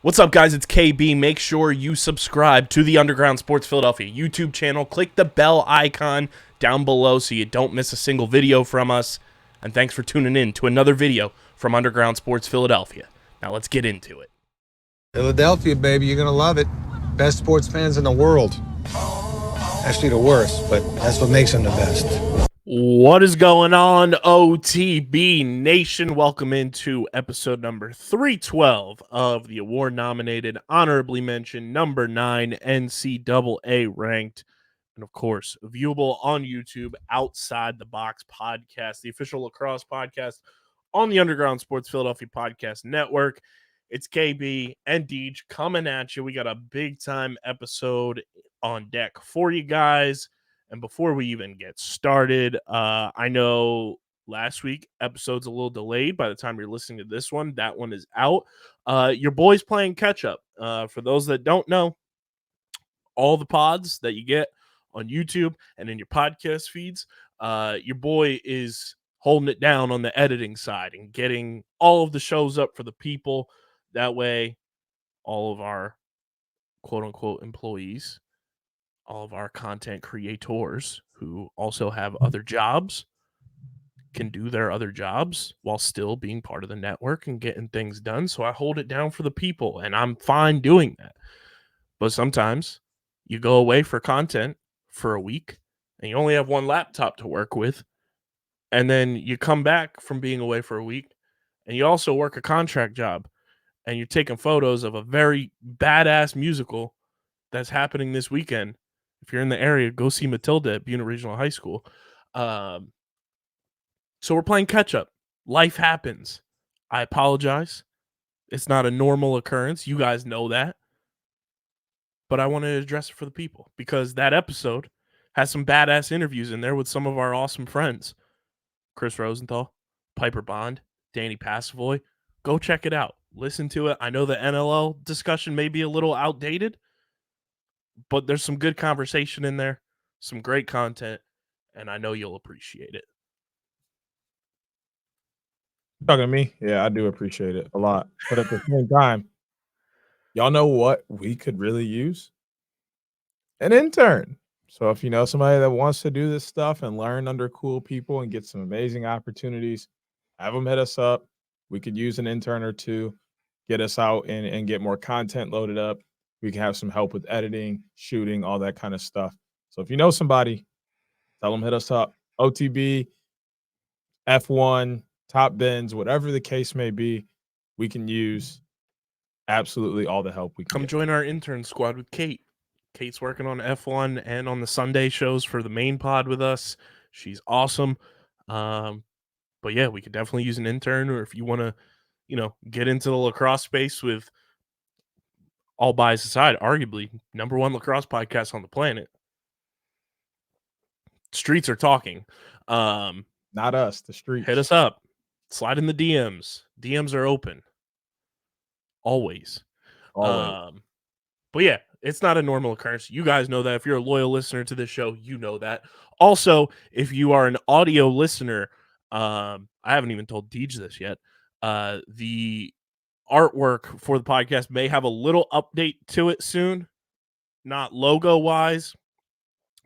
What's up, guys? It's KB. Make sure you subscribe to the Underground Sports Philadelphia YouTube channel. Click the bell icon down below so you don't miss a single video from us. And thanks for tuning in to another video from Underground Sports Philadelphia. Now let's get into it. Philadelphia, baby, you're going to love it. Best sports fans in the world. Actually, the worst, but that's what makes them the best. What is going on, OTB Nation? Welcome into episode number 312 of the award-nominated, honorably mentioned, number 9 NCAA ranked, and of course, viewable on YouTube, Outside the Box podcast, the official lacrosse podcast on the Underground Sports Philadelphia Podcast Network. It's KB and Deej coming at you. We got a big-time episode on deck for you guys. And before we even get started, I know last week episode's a little delayed by the time you're listening to this one. That one is out. Your boy's playing catch up. For those that don't know, all the pods that you get on YouTube and in your podcast feeds, your boy is holding it down on the editing side and getting all of the shows up for the people. That way, all of our quote-unquote employees, all of our content creators who also have other jobs can do their other jobs while still being part of the network and getting things done. So I hold it down for the people, and I'm fine doing that. But sometimes you go away for content for a week and you only have one laptop to work with. And then you come back from being away for a week and you also work a contract job and you're taking photos of a very badass musical that's happening this weekend. If you're in the area, go see Matilda at Buena Regional High School. So we're playing catch up. Life happens. I apologize. It's not a normal occurrence. You guys know that. But I want to address it for the people because that episode has some badass interviews in there with some of our awesome friends. Chris Rosenthal, Piper Bond, Danny Passavoy. Go check it out. Listen to it. I know the NLL discussion may be a little outdated, but there's some good conversation in there, some great content, and I know you'll appreciate it. Talking to me? Yeah, I do appreciate it a lot. But at the same time, y'all know what we could really use? An intern. So if you know somebody that wants to do this stuff and learn under cool people and get some amazing opportunities, have them hit us up. We could use an intern or two, get us out and get more content loaded up. We can have some help with editing, shooting, all that kind of stuff. So if you know somebody, tell them hit us up. OTB, F1, top bins, whatever the case may be, we can use absolutely all the help we can. Come join our intern squad with Kate. Kate's working on F1 and on the Sunday shows for the main pod with us. She's awesome. But yeah, we could definitely use an intern, or if you want to, get into the lacrosse space with, all bias aside, arguably number one lacrosse podcast on the planet. Streets are talking. Not us, the streets. Hit us up. Slide in the DMs. DMs are open. Always. But yeah, it's not a normal occurrence. You guys know that. If you're a loyal listener to this show, you know that. Also, if you are an audio listener, I haven't even told Deej this yet. The artwork for the podcast may have a little update to it soon. Not logo-wise,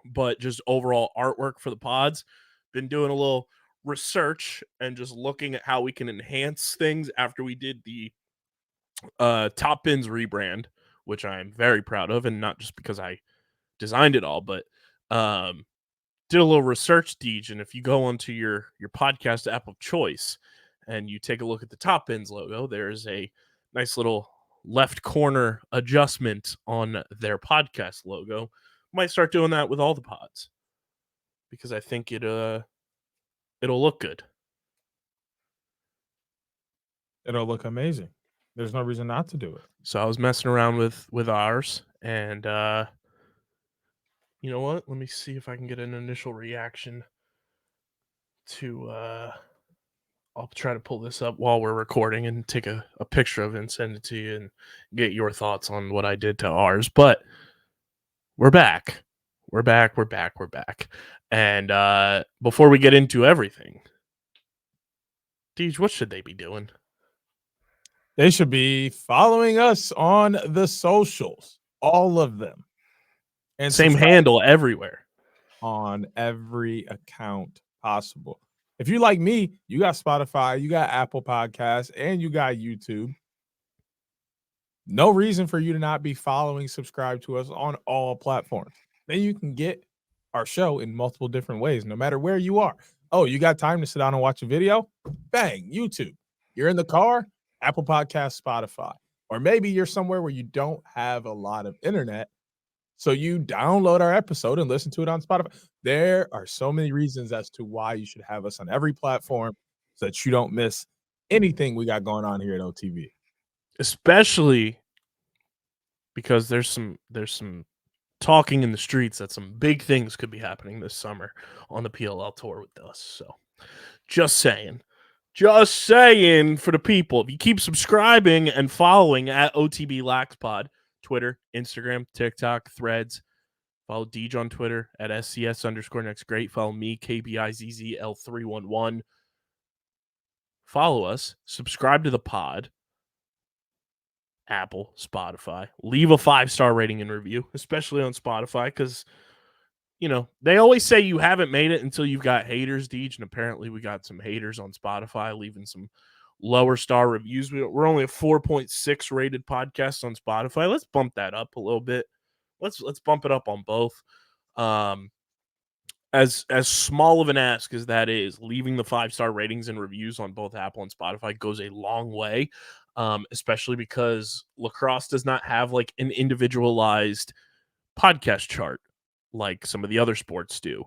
but just overall artwork for the pods. Been doing a little research and just looking at how we can enhance things after we did the Top Bins rebrand, which I'm very proud of, and not just because I designed it all, but did a little research, Deej, and if you go onto your podcast app of choice and you take a look at the Top Bins logo, there's a nice little left corner adjustment on their podcast logo. Might start doing that with all the pods because I think it'll look good. It'll look amazing. There's no reason not to do it. So I was messing around with ours, and you know what? Let me see if I can get an initial reaction to I'll try to pull this up while we're recording and take a picture of it and send it to you and get your thoughts on what I did to ours. But we're back. We're back. And before we get into everything, Deej, what should they be doing? They should be following us on the socials, all of them. And same handle everywhere. On every account possible. If you like me, you got Spotify, you got Apple Podcasts, and you got YouTube. No reason for you to not be following, subscribe to us on all platforms. Then you can get our show in multiple different ways, no matter where you are. Oh, you got time to sit down and watch a video? Bang, YouTube. You're in the car, Apple Podcasts, Spotify. Or maybe you're somewhere where you don't have a lot of internet, so you download our episode and listen to it on Spotify. There are so many reasons as to why you should have us on every platform so that you don't miss anything we got going on here at OTB. Especially because there's some talking in the streets that some big things could be happening this summer on the PLL tour with us. So just saying for the people. If you keep subscribing and following at OTB LaxPod, Twitter, Instagram, TikTok, Threads. Follow Deej on Twitter at SCS_next great. Follow me, KBIZZL311. Follow us. Subscribe to the pod. Apple, Spotify. Leave a 5-star rating and review, especially on Spotify, because, you know, they always say you haven't made it until you've got haters, Deej, and apparently we got some haters on Spotify leaving some lower star reviews. We're only a 4.6 rated podcast on Spotify. Let's bump that up a little bit. Let's bump it up on both. As small of an ask as that is, leaving the 5-star ratings and reviews on both Apple and Spotify goes a long way, especially because Lacrosse does not have like an individualized podcast chart like some of the other sports do.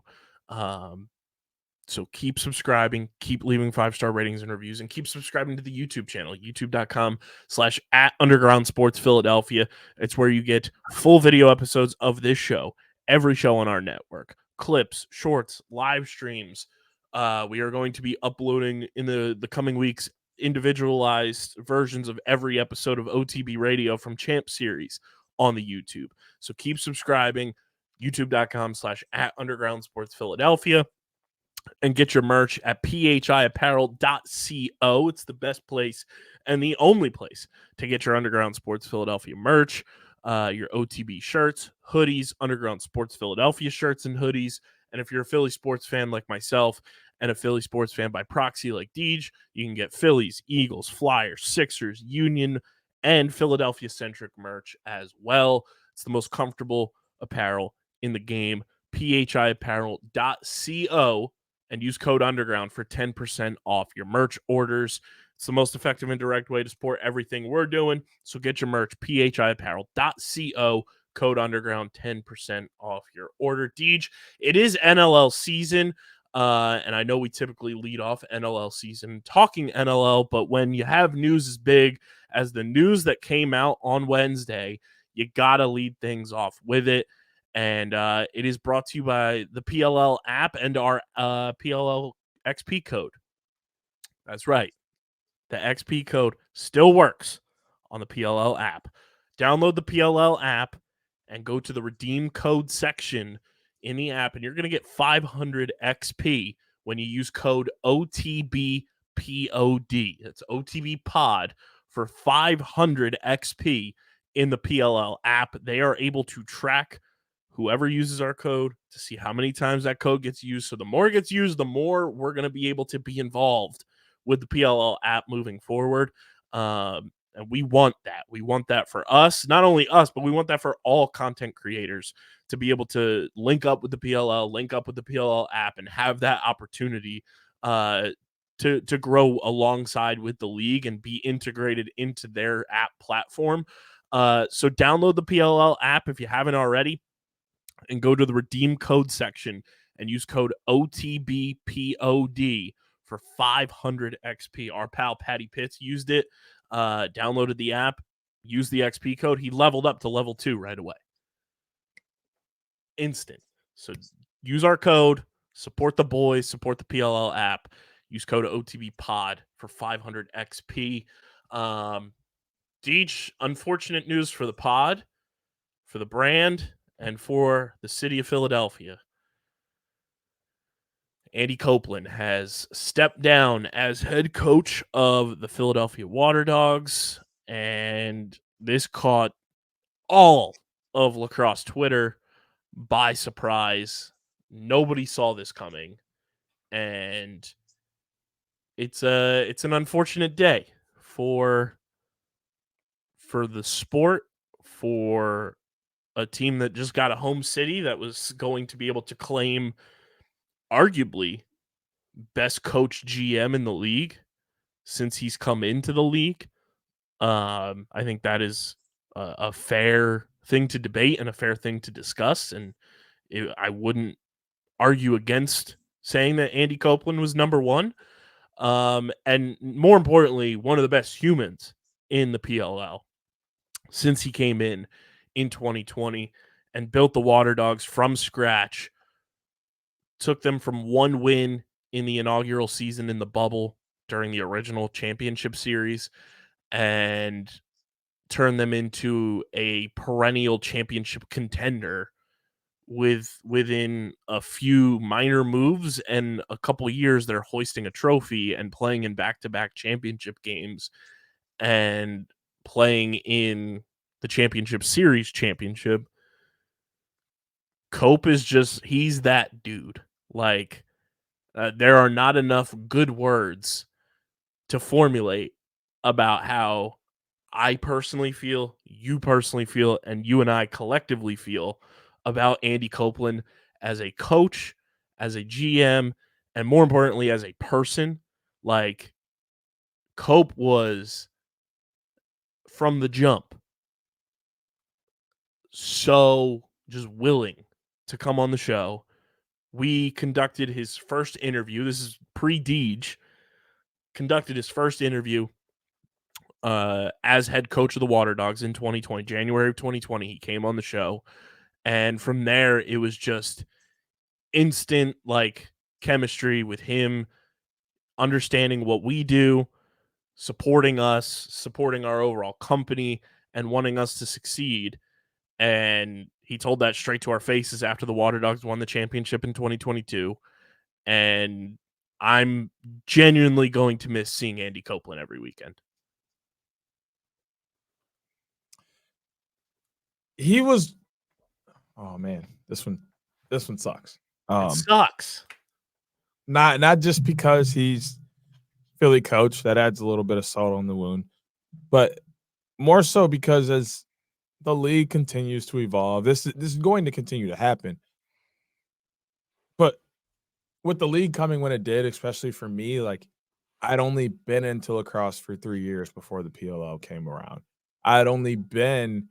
So keep subscribing, keep leaving 5-star ratings and reviews, and keep subscribing to the YouTube channel, youtube.com/@undergroundsportsphiladelphia. It's where you get full video episodes of this show, every show on our network, clips, shorts, live streams. We are going to be uploading in the coming weeks individualized versions of every episode of OTB Radio from Champ Series on the YouTube. So keep subscribing, youtube.com/@undergroundsportsphiladelphia. And get your merch at phiapparel.co. It's the best place and the only place to get your Underground Sports Philadelphia merch, your OTB shirts, hoodies, Underground Sports Philadelphia shirts and hoodies. And if you're a Philly sports fan like myself and a Philly sports fan by proxy like Deej, you can get Phillies, Eagles, Flyers, Sixers, Union, and Philadelphia-centric merch as well. It's the most comfortable apparel in the game. phiapparel.co. And use code UNDERGROUND for 10% off your merch orders. It's the most effective and direct way to support everything we're doing. So get your merch, phiapparel.co, code UNDERGROUND, 10% off your order. Deej, it is NLL season, and I know we typically lead off NLL season talking NLL, but when you have news as big as the news that came out on Wednesday, you got to lead things off with it. And it is brought to you by the PLL app and our PLL XP code. That's right. The XP code still works on the PLL app. Download the PLL app and go to the redeem code section in the app, and you're going to get 500 XP when you use code OTBPOD. That's OTB Pod for 500 XP in the PLL app. They are able to track whoever uses our code to see how many times that code gets used. So the more it gets used, the more we're going to be able to be involved with the PLL app moving forward. And we want that. We want that for us, not only us, but we want that for all content creators to be able to link up with the PLL, link up with the PLL app, and have that opportunity to grow alongside with the league and be integrated into their app platform. So download the PLL app if you haven't already, and go to the redeem code section and use code OTBPOD for 500 XP. Our pal Patty Pitts used it, downloaded the app, used the XP code. He leveled up to level 2 right away. Instant. So use our code, support the boys, support the PLL app. Use code OTBPOD for 500 XP. Deej, unfortunate news for the pod, for the brand, and for the city of Philadelphia. Andy Copelan has stepped down as head coach of the Philadelphia Waterdogs, and this caught all of lacrosse Twitter by surprise. Nobody saw this coming, and it's an unfortunate day for the sport, for a team that just got a home city that was going to be able to claim arguably best coach GM in the league since he's come into the league. I think that is a fair thing to debate and a fair thing to discuss, and I wouldn't argue against saying that Andy Copelan was number one. And more importantly, one of the best humans in the PLL since he came in 2020 and built the Waterdogs from scratch, took them from one win in the inaugural season in the bubble during the original championship series and turned them into a perennial championship contender within a few minor moves and a couple years they're hoisting a trophy and playing in back-to-back championship games and playing in the championship series championship. Cope is just, he's that dude. Like, there are not enough good words to formulate about how I personally feel, you personally feel, and you and I collectively feel about Andy Copelan as a coach, as a GM, and more importantly, as a person. Like, Cope was, from the jump, so just willing to come on the show. We conducted his first interview. This is pre-Deej. Conducted his first interview as head coach of the Waterdogs in 2020, January of 2020. He came on the show, and from there it was just instant like chemistry with him, understanding what we do, supporting us, supporting our overall company, and wanting us to succeed. And he told that straight to our faces after the Waterdogs won the championship in 2022. And I'm genuinely going to miss seeing Andy Copelan every weekend. He was, oh man, this one sucks. It sucks. Not just because he's Philly coach, that adds a little bit of salt on the wound, but more so because as the league continues to evolve, this is going to continue to happen. But with the league coming when it did, especially for me, like I'd only been into lacrosse for 3 years before the PLL came around. I'd only been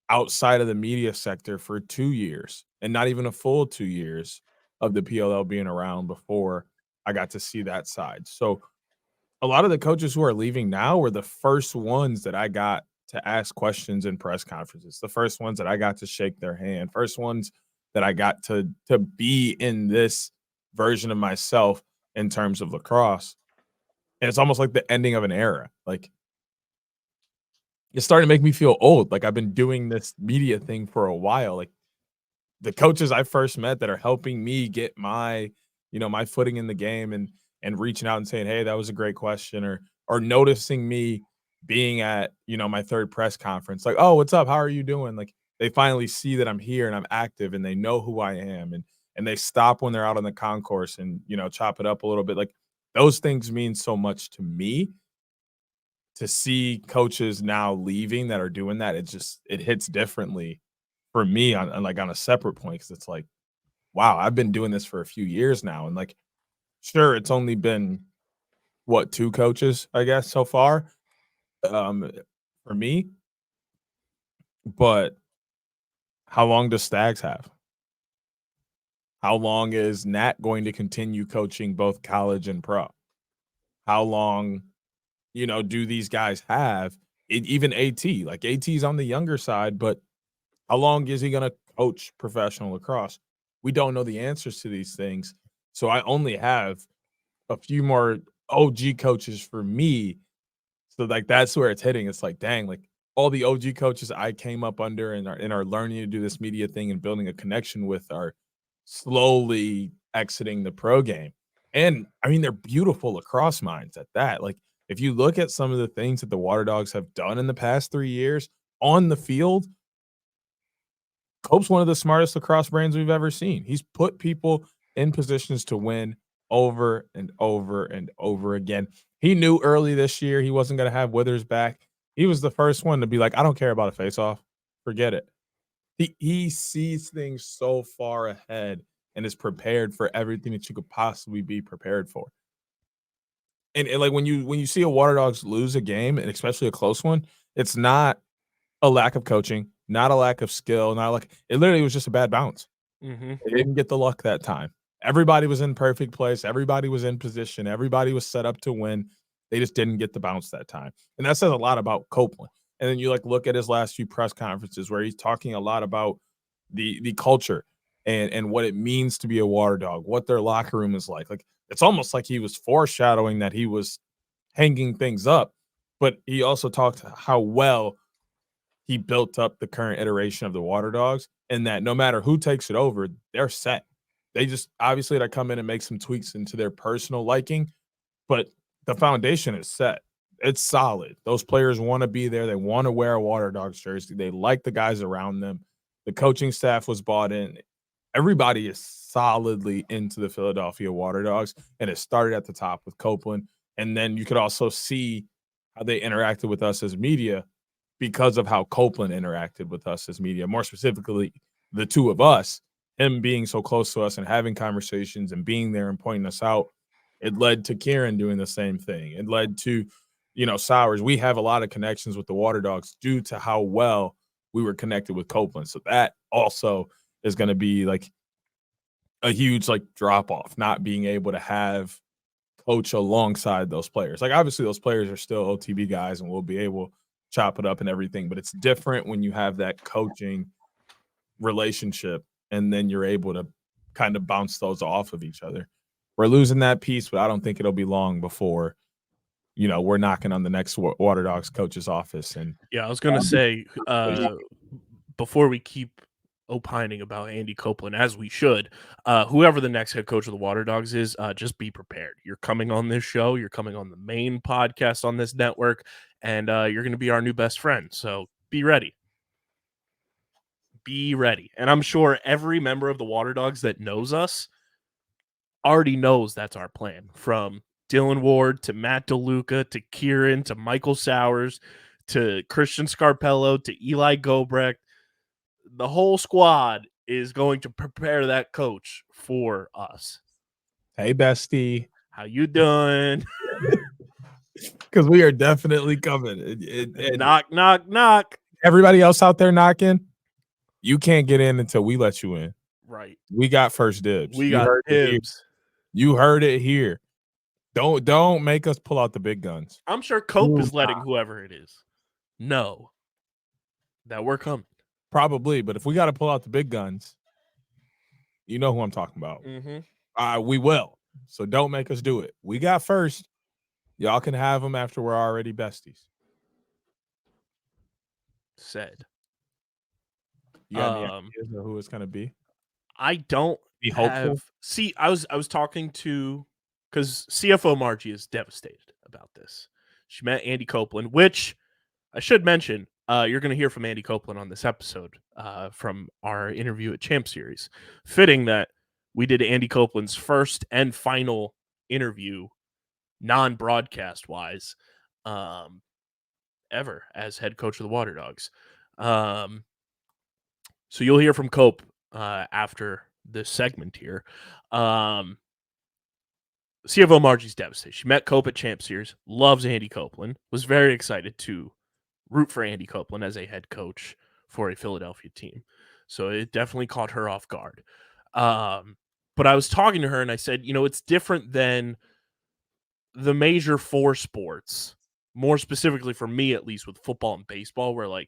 outside of the media sector for 2 years, and not even a full 2 years of the PLL being around before I got to see that side. So a lot of the coaches who are leaving now were the first ones that I got to ask questions in press conferences, the first ones that I got to shake their hand, first ones that I got to be in this version of myself in terms of lacrosse. And it's almost like the ending of an era. Like, it's starting to make me feel old. Like, I've been doing this media thing for a while. Like, the coaches I first met that are helping me get my, my footing in the game and reaching out and saying, hey, that was a great question, or noticing me being at, my third press conference, like, oh, what's up? How are you doing? Like, they finally see that I'm here and I'm active and they know who I am, and they stop when they're out on the concourse and, chop it up a little bit. Like, those things mean so much to me. To see coaches now leaving that are doing that, it hits differently for me on a separate point, because it's like, wow, I've been doing this for a few years now, and like, sure, it's only been what, 2 coaches, I guess, so far, for me. But how long does Stags have? How long is Nat going to continue coaching both college and pro? How long, do these guys have? Even AT, like AT's on the younger side, but how long is he going to coach professional lacrosse? We don't know the answers to these things. So I only have a few more OG coaches for me. So like, that's where it's hitting. It's like, dang, like all the OG coaches I came up under and are learning to do this media thing and building a connection with are slowly exiting the pro game. And I mean, they're beautiful lacrosse minds at that. Like, if you look at some of the things that the Waterdogs have done in the past 3 years on the field, Cope's one of the smartest lacrosse brains we've ever seen. He's put people in positions to win over and over and over again. He knew early this year he wasn't going to have Withers back. He was the first one to be like, I don't care about a face-off. Forget it. He sees things so far ahead and is prepared for everything that you could possibly be prepared for. And like when you see a Waterdogs lose a game, and especially a close one, it's not a lack of coaching, not a lack of skill, not like it literally was just a bad bounce. They didn't get the luck that time. Everybody was in perfect place. Everybody was in position. Everybody was set up to win. They just didn't get the bounce that time. And that says a lot about Copeland. And then you like look at his last few press conferences where he's talking a lot about the culture and what it means to be a Water Dog, what their locker room is like. Like it's almost like he was foreshadowing that he was hanging things up, but he also talked how well he built up the current iteration of the Water Dogs, and that no matter who takes it over, they're set. They just obviously to come in and make some tweaks into their personal liking, but the foundation is set. It's solid. Those players want to be there. They want to wear a Water Dogs jersey. They like the guys around them. The coaching staff was bought in. Everybody is solidly into the Philadelphia Water Dogs, and it started at the top with Copeland. And then you could also see how they interacted with us as media because of how Copeland interacted with us as media, more specifically, the two of us, him being so close to us and having conversations and being there and pointing us out. It led to Kieran doing the same thing. It led to, Sowers. We have a lot of connections with the Water Dogs due to how well we were connected with Copeland. So that also is going to be like a huge drop off, not being able to have coach alongside those players. Like obviously those players are still OTB guys and we'll be able to chop it up and everything, but it's different when you have that coaching relationship and then you're able to kind of bounce those off of each other. We're losing that piece, but I don't think it'll be long before, we're knocking on the next Water Dogs coach's office. And yeah, I was going to say, before we keep opining about Andy Copeland, as we should, whoever the next head coach of the Water Dogs is, just be prepared. You're coming on this show. You're coming on the main podcast on this network, and you're going to be our new best friend. So be ready. Be ready. And I'm sure every member of the Water Dogs that knows us already knows that's our plan, from Dylan Ward to Matt DeLuca to Kieran to Michael Sowers to Christian Scarpello to Eli Gobrecht. The whole squad is going to prepare that coach for us. Hey, bestie. How you doing? Because we are definitely coming. Knock, knock, knock. Everybody else out there knocking, you can't get in until we let you in. Right. We got first dibs. We got dibs. You heard it here. Don't make us pull out the big guns. I'm sure Cope is letting whoever it is know that we're coming. Probably, but if we got to pull out the big guns, you know who I'm talking about. We will. So don't make us do it. We got first. Y'all can have them after we're already besties. Said. You got any ideas of who it's going to be? I don't be hopeful. See, I was talking to, because CFO Margie is devastated about this. She met Andy Copeland, which I should mention, you're going to hear from Andy Copeland on this episode from our interview at Champ Series. Fitting that we did Andy Copeland's first and final interview, non-broadcast wise, ever as head coach of the Water Dogs. So you'll hear from Cope after this segment here. CFO Margie's devastated. She met Cope at Champ Series, loves Andy Copeland, was very excited to root for Andy Copeland as a head coach for a Philadelphia team. So it definitely caught her off guard. But I was talking to her and I said, it's different than the major four sports, more specifically for me, at least with football and baseball, where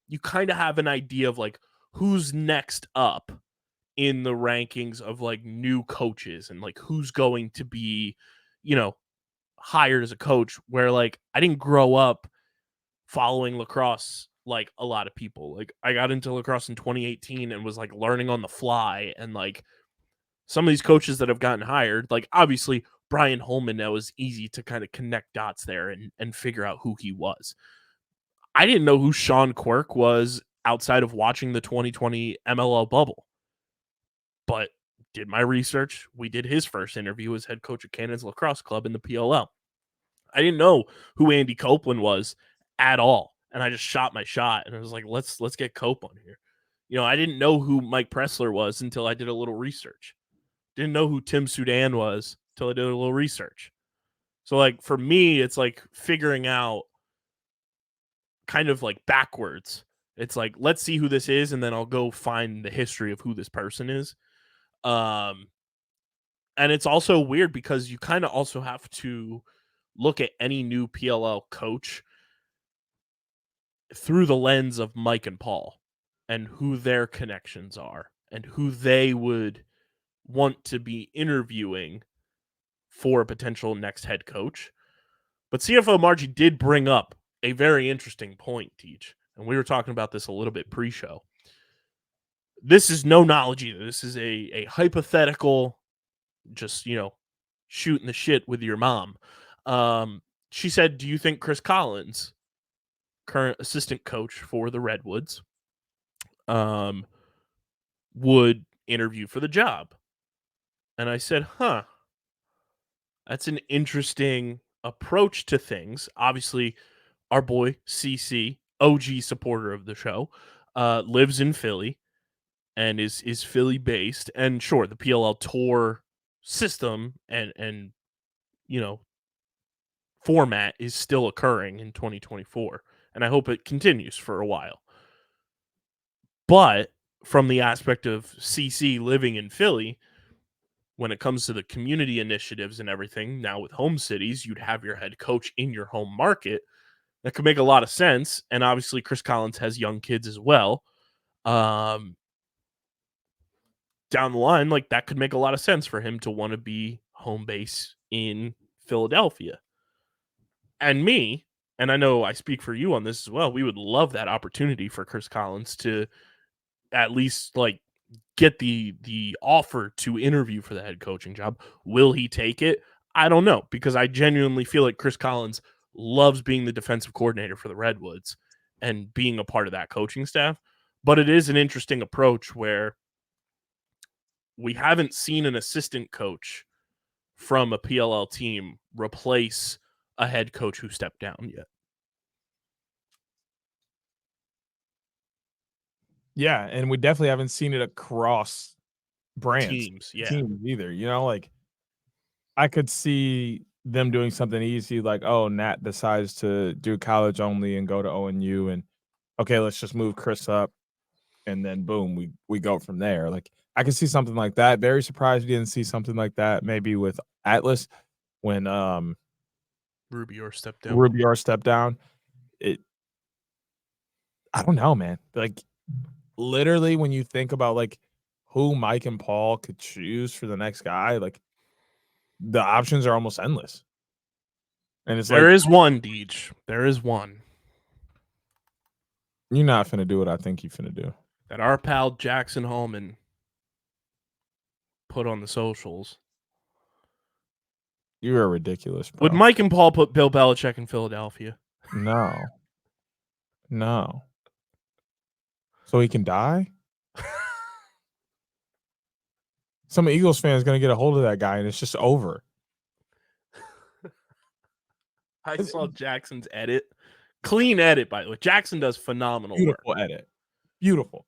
you kind of have an idea of who's next up in the rankings of new coaches and who's going to be, hired as a coach, where I didn't grow up following lacrosse like a lot of people. I got into lacrosse in 2018 and was learning on the fly and some of these coaches that have gotten hired, like obviously Brian Holman, now is easy to kind of connect dots there and figure out who he was. I didn't know who Sean Quirk was outside of watching the 2020 MLL bubble, but did my research. We did his first interview as head coach of Cannon's Lacrosse Club in the PLL. I didn't know who Andy Copelan was at all, and I just shot my shot, and I was like, let's get Cope on here. I didn't know who Mike Pressler was until I did a little research. Didn't know who Tim Sudan was until I did a little research. So, like, for me, it's like figuring out kind of like backwards. It's like, let's see who this is, and then I'll go find the history of who this person is. And it's also weird because you kind of also have to look at any new PLL coach through the lens of Mike and Paul and who their connections are and who they would want to be interviewing for a potential next head coach. But CFO Margie did bring up a very interesting point, Teach, and we were talking about this a little bit pre-show. This is no knowledge either. This is a hypothetical, just, shooting the shit with your mom. She said, do you think Chris Collins, current assistant coach for the Redwoods, would interview for the job? And I said, that's an interesting approach to things. Obviously, our boy CC, OG supporter of the show, lives in Philly and is Philly based. And sure, the PLL tour system and format is still occurring in 2024, and I hope it continues for a while. But from the aspect of CC living in Philly, when it comes to the community initiatives and everything, now with home cities, you'd have your head coach in your home market. That could make a lot of sense. And obviously, Chris Collins has young kids as well. Down the line, like, that could make a lot of sense for him to want to be home base in Philadelphia. And me, and I know I speak for you on this as well, we would love that opportunity for Chris Collins to at least like get the offer to interview for the head coaching job. Will he take it? I don't know, because I genuinely feel like Chris Collins loves being the defensive coordinator for the Redwoods and being a part of that coaching staff. But it is an interesting approach where we haven't seen an assistant coach from a PLL team replace a head coach who stepped down yet. Yeah, and we definitely haven't seen it across brands, Teams either. Like, I could see them doing something easy, like, oh, Nat decides to do college only and go to ONU, and okay, let's just move Chris up, and then boom, we go from there. Like, I could see something like that. Very surprised we didn't see something like that maybe with Atlas when Rubior stepped down. I don't know, man. Like, literally, when you think about like who Mike and Paul could choose for the next guy, like, the options are almost endless. And it's There is one, Deej. There is one. You're not finna do what I think you finna do. That our pal Jackson Hallman put on the socials. You are ridiculous, bro. Would Mike and Paul put Bill Belichick in Philadelphia? No. So he can die? Some Eagles fans gonna get a hold of that guy and it's just over. I saw Jackson's edit. Clean edit, by the way. Jackson does phenomenal Beautiful work. Edit. Beautiful.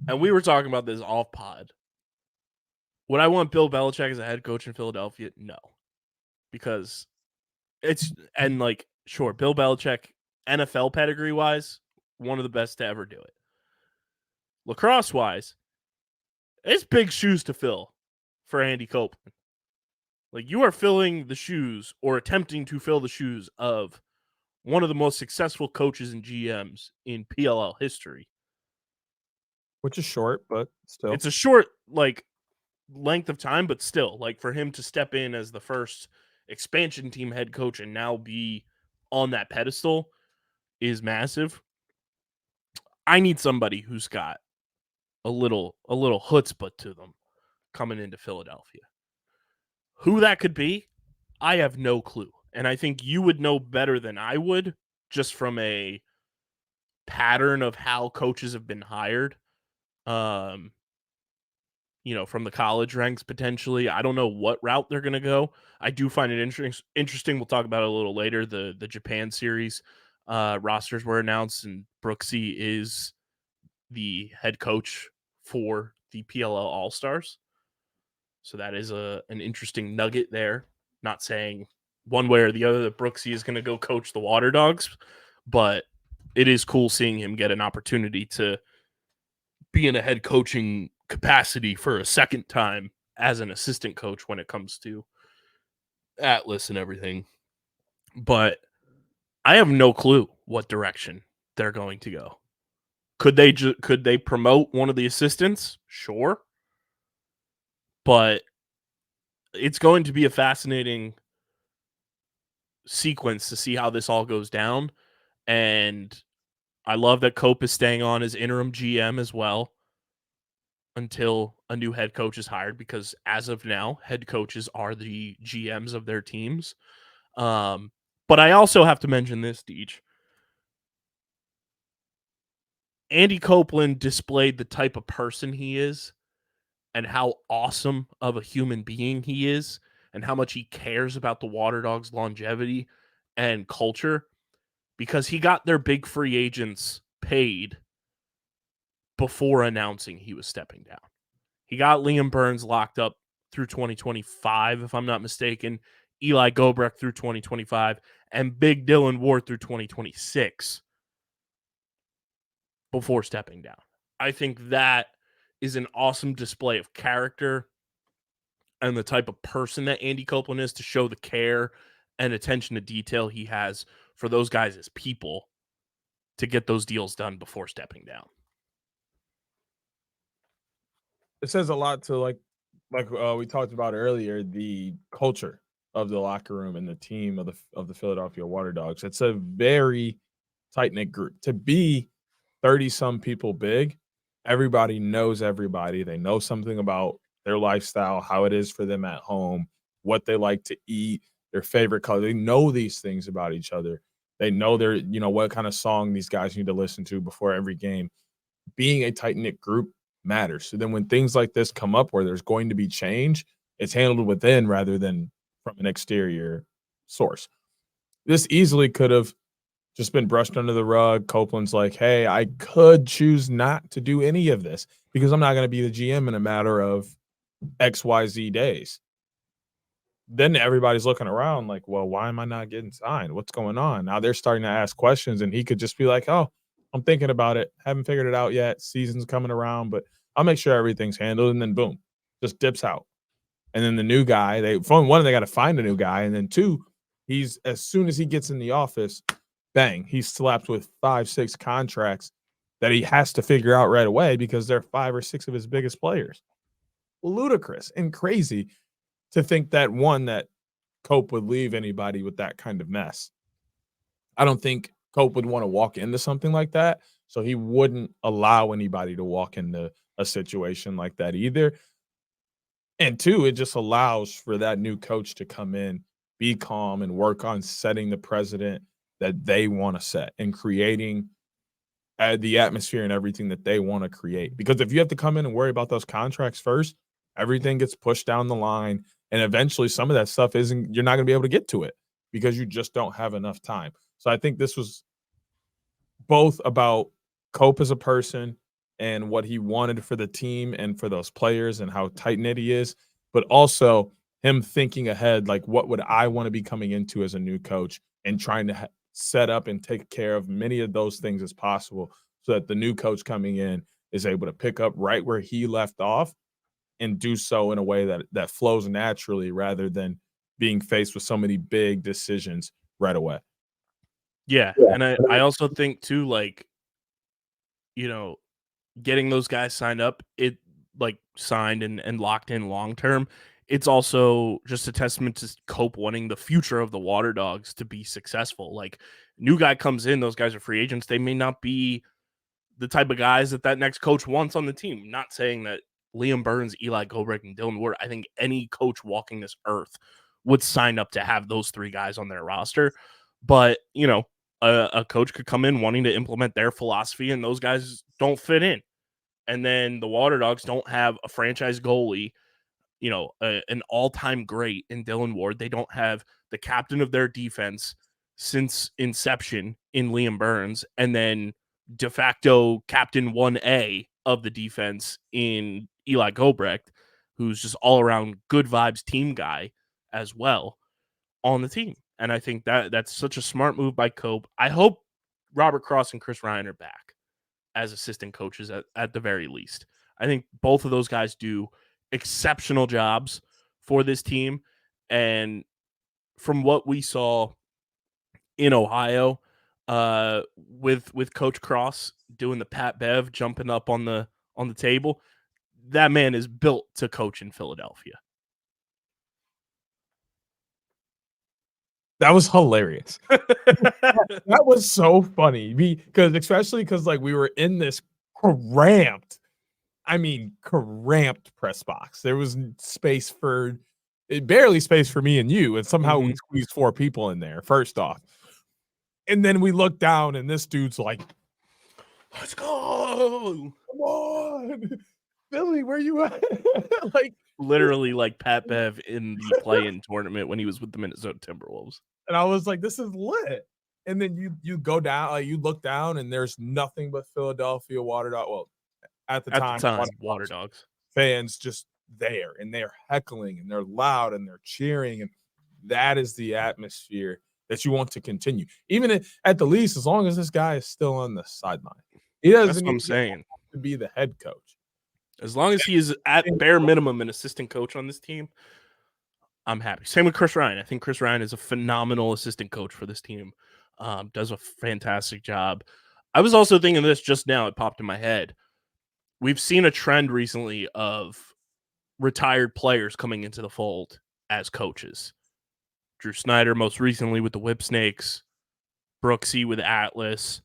And we were talking about this off pod. Would I want Bill Belichick as a head coach in Philadelphia? No. Because sure, Bill Belichick, NFL pedigree wise, one of the best to ever do it. Lacrosse wise, it's big shoes to fill for Andy Copelan. Like, you are filling the shoes or attempting to fill the shoes of one of the most successful coaches and GMs in PLL history. Which is short, but still. It's a short, length of time, but still, for him to step in as the first expansion team head coach and now be on that pedestal is massive. I need somebody who's got a little chutzpah to them coming into Philadelphia. Who that could be, I have no clue. And I think you would know better than I would, just from a pattern of how coaches have been hired. From the college ranks potentially. I don't know what route they're going to go. I do find it interesting. We'll talk about it a little later. The Japan series rosters were announced, and Brooksy is the head coach for the PLL All-Stars. So that is an interesting nugget there. Not saying one way or the other that Brooksy is going to go coach the Waterdogs, but it is cool seeing him get an opportunity to be in a head coaching capacity for a second time as an assistant coach when it comes to Atlas and everything. But I have no clue what direction they're going to go. Could they promote one of the assistants? Sure. But it's going to be a fascinating sequence to see how this all goes down. And I love that Cope is staying on as interim GM as well until a new head coach is hired, because as of now, head coaches are the GMs of their teams. But I also have to mention this, Deej. Andy Copelan displayed the type of person he is and how awesome of a human being he is and how much he cares about the Waterdogs' longevity and culture, because he got their big free agents paid before announcing he was stepping down. He got Liam Burns locked up through 2025, if I'm not mistaken, Eli Gobrecht through 2025, and Big Dylan Ward through 2026 before stepping down. I think that is an awesome display of character and the type of person that Andy Copelan is, to show the care and attention to detail he has for those guys as people to get those deals done before stepping down. It says a lot to like we talked about earlier, the culture of the locker room and the team of the Philadelphia Waterdogs. It's a very tight-knit group. To be 30-some people big, everybody knows everybody. They know something about their lifestyle, how it is for them at home, what they like to eat, their favorite color. They know these things about each other. They know what kind of song these guys need to listen to before every game. Being a tight-knit group matters. So then when things like this come up where there's going to be change, it's handled within rather than from an exterior source. This easily could have just been brushed under the rug. Copeland's like, hey, I could choose not to do any of this because I'm not going to be the GM in a matter of XYZ days. Then everybody's looking around like, well, why am I not getting signed? What's going on? Now they're starting to ask questions, and he could just be like, oh, I'm thinking about it. Haven't figured it out yet. Season's coming around, but I'll make sure everything's handled. And then boom, just dips out. And then the new guy, they got to find a new guy. And then two, as soon as he gets in the office, bang, he's slapped with 5-6 contracts that he has to figure out right away because they're 5 or 6 of his biggest players. Ludicrous and crazy to think that Cope would leave anybody with that kind of mess. I don't think Cope would want to walk into something like that, so he wouldn't allow anybody to walk into a situation like that either. And two, it just allows for that new coach to come in, be calm, and work on setting the precedent that they want to set and creating the atmosphere and everything that they want to create. Because if you have to come in and worry about those contracts first, everything gets pushed down the line, and eventually some of that stuff you're not going to be able to get to it because you just don't have enough time. So I think this was both about Cope as a person and what he wanted for the team and for those players and how tight-knit he is, but also him thinking ahead, like, what would I want to be coming into as a new coach, and trying to set up and take care of many of those things as possible so that the new coach coming in is able to pick up right where he left off and do so in a way that flows naturally rather than being faced with so many big decisions right away. Yeah. And I also think too, like, getting those guys signed up, signed and locked in long term, it's also just a testament to Cope wanting the future of the Waterdogs to be successful. Like, new guy comes in, those guys are free agents. They may not be the type of guys that next coach wants on the team. Not saying that Liam Burns, Eli Goldberg, and Dylan Ward, I think any coach walking this earth would sign up to have those 3 guys on their roster. But, a coach could come in wanting to implement their philosophy, and those guys don't fit in. And then the Waterdogs don't have a franchise goalie, an all-time great in Dylan Ward. They don't have the captain of their defense since inception in Liam Burns, and then de facto captain 1A of the defense in Eli Goldberg, who's just all-around good vibes team guy as well on the team. And I think that's such a smart move by Cope. I hope Robert Cross and Chris Ryan are back as assistant coaches at the very least. I think both of those guys do exceptional jobs for this team. And from what we saw in Ohio, with Coach Cross doing the Pat Bev jumping up on the table, that man is built to coach in Philadelphia. That was hilarious. That was so funny especially because like we were in this cramped press box. There was barely space for me and you, and somehow we squeezed 4 people in there, first off. And then we look down and this dude's like, let's go. Come on. Billy, where you at? Like literally like Pat Bev in the play-in tournament when he was with the Minnesota Timberwolves. And I was like, this is lit. And then you go down, like you look down and there's nothing but Philadelphia Waterdogs. Well, at the time Waterdogs fans just there, and they're heckling and they're loud and they're cheering. And that is the atmosphere that you want to continue. Even at the least, as long as this guy is still on the sideline. He doesn't That's what I'm saying. To be the head coach. As long as he is at bare minimum an assistant coach on this team, I'm happy. Same with Chris Ryan. I think Chris Ryan is a phenomenal assistant coach for this team. Does a fantastic job. I was also thinking of this just now. It popped in my head. We've seen a trend recently of retired players coming into the fold as coaches. Drew Snyder, most recently with the Whip Snakes. Brooksy with Atlas.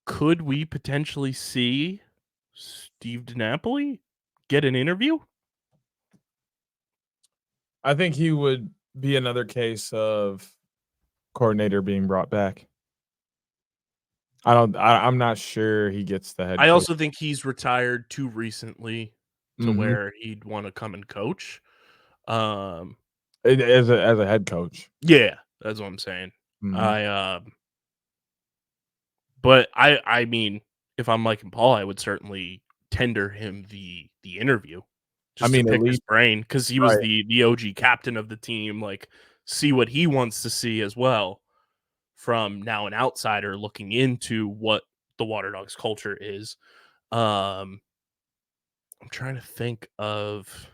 Could we potentially see Steve DiNapoli get an interview? I think he would be another case of coordinator being brought back. I'm not sure he gets the head. I also think he's retired too recently to where he'd want to come and coach. As a head coach. Yeah, that's what I'm saying. But I mean, if I'm Mike and Paul, I would certainly tender him the interview. Just to pick his brain, because he was the OG captain of the team. Like, see what he wants to see as well from now an outsider looking into what the Waterdogs culture is. I'm trying to think of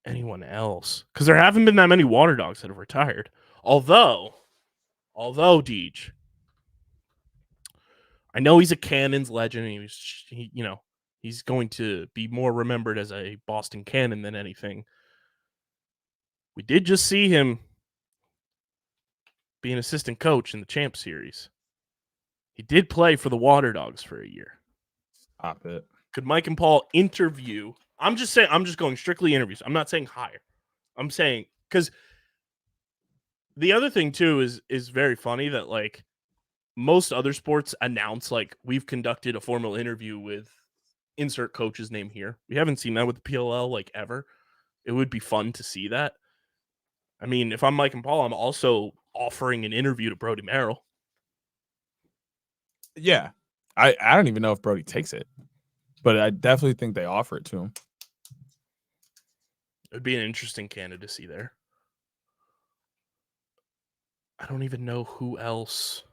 anyone else, because there haven't been that many Waterdogs that have retired. Although Deej, I know he's a Cannons legend, and he's going to be more remembered as a Boston Cannon than anything. We did just see him be an assistant coach in the Champ Series. He did play for the Waterdogs for a year. Stop it. Could Mike and Paul interview? I'm just going strictly interviews. I'm not saying hire. I'm saying, because the other thing too is very funny that like most other sports announce like we've conducted a formal interview with insert coach's name here. We haven't seen that with the PLL like ever. It would be fun to see that. I mean, if I'm Mike and Paul, I'm also offering an interview to Brody Merrill. Yeah. I don't even know if Brody takes it, but I definitely think they offer it to him. It would be an interesting candidacy there. I don't even know who else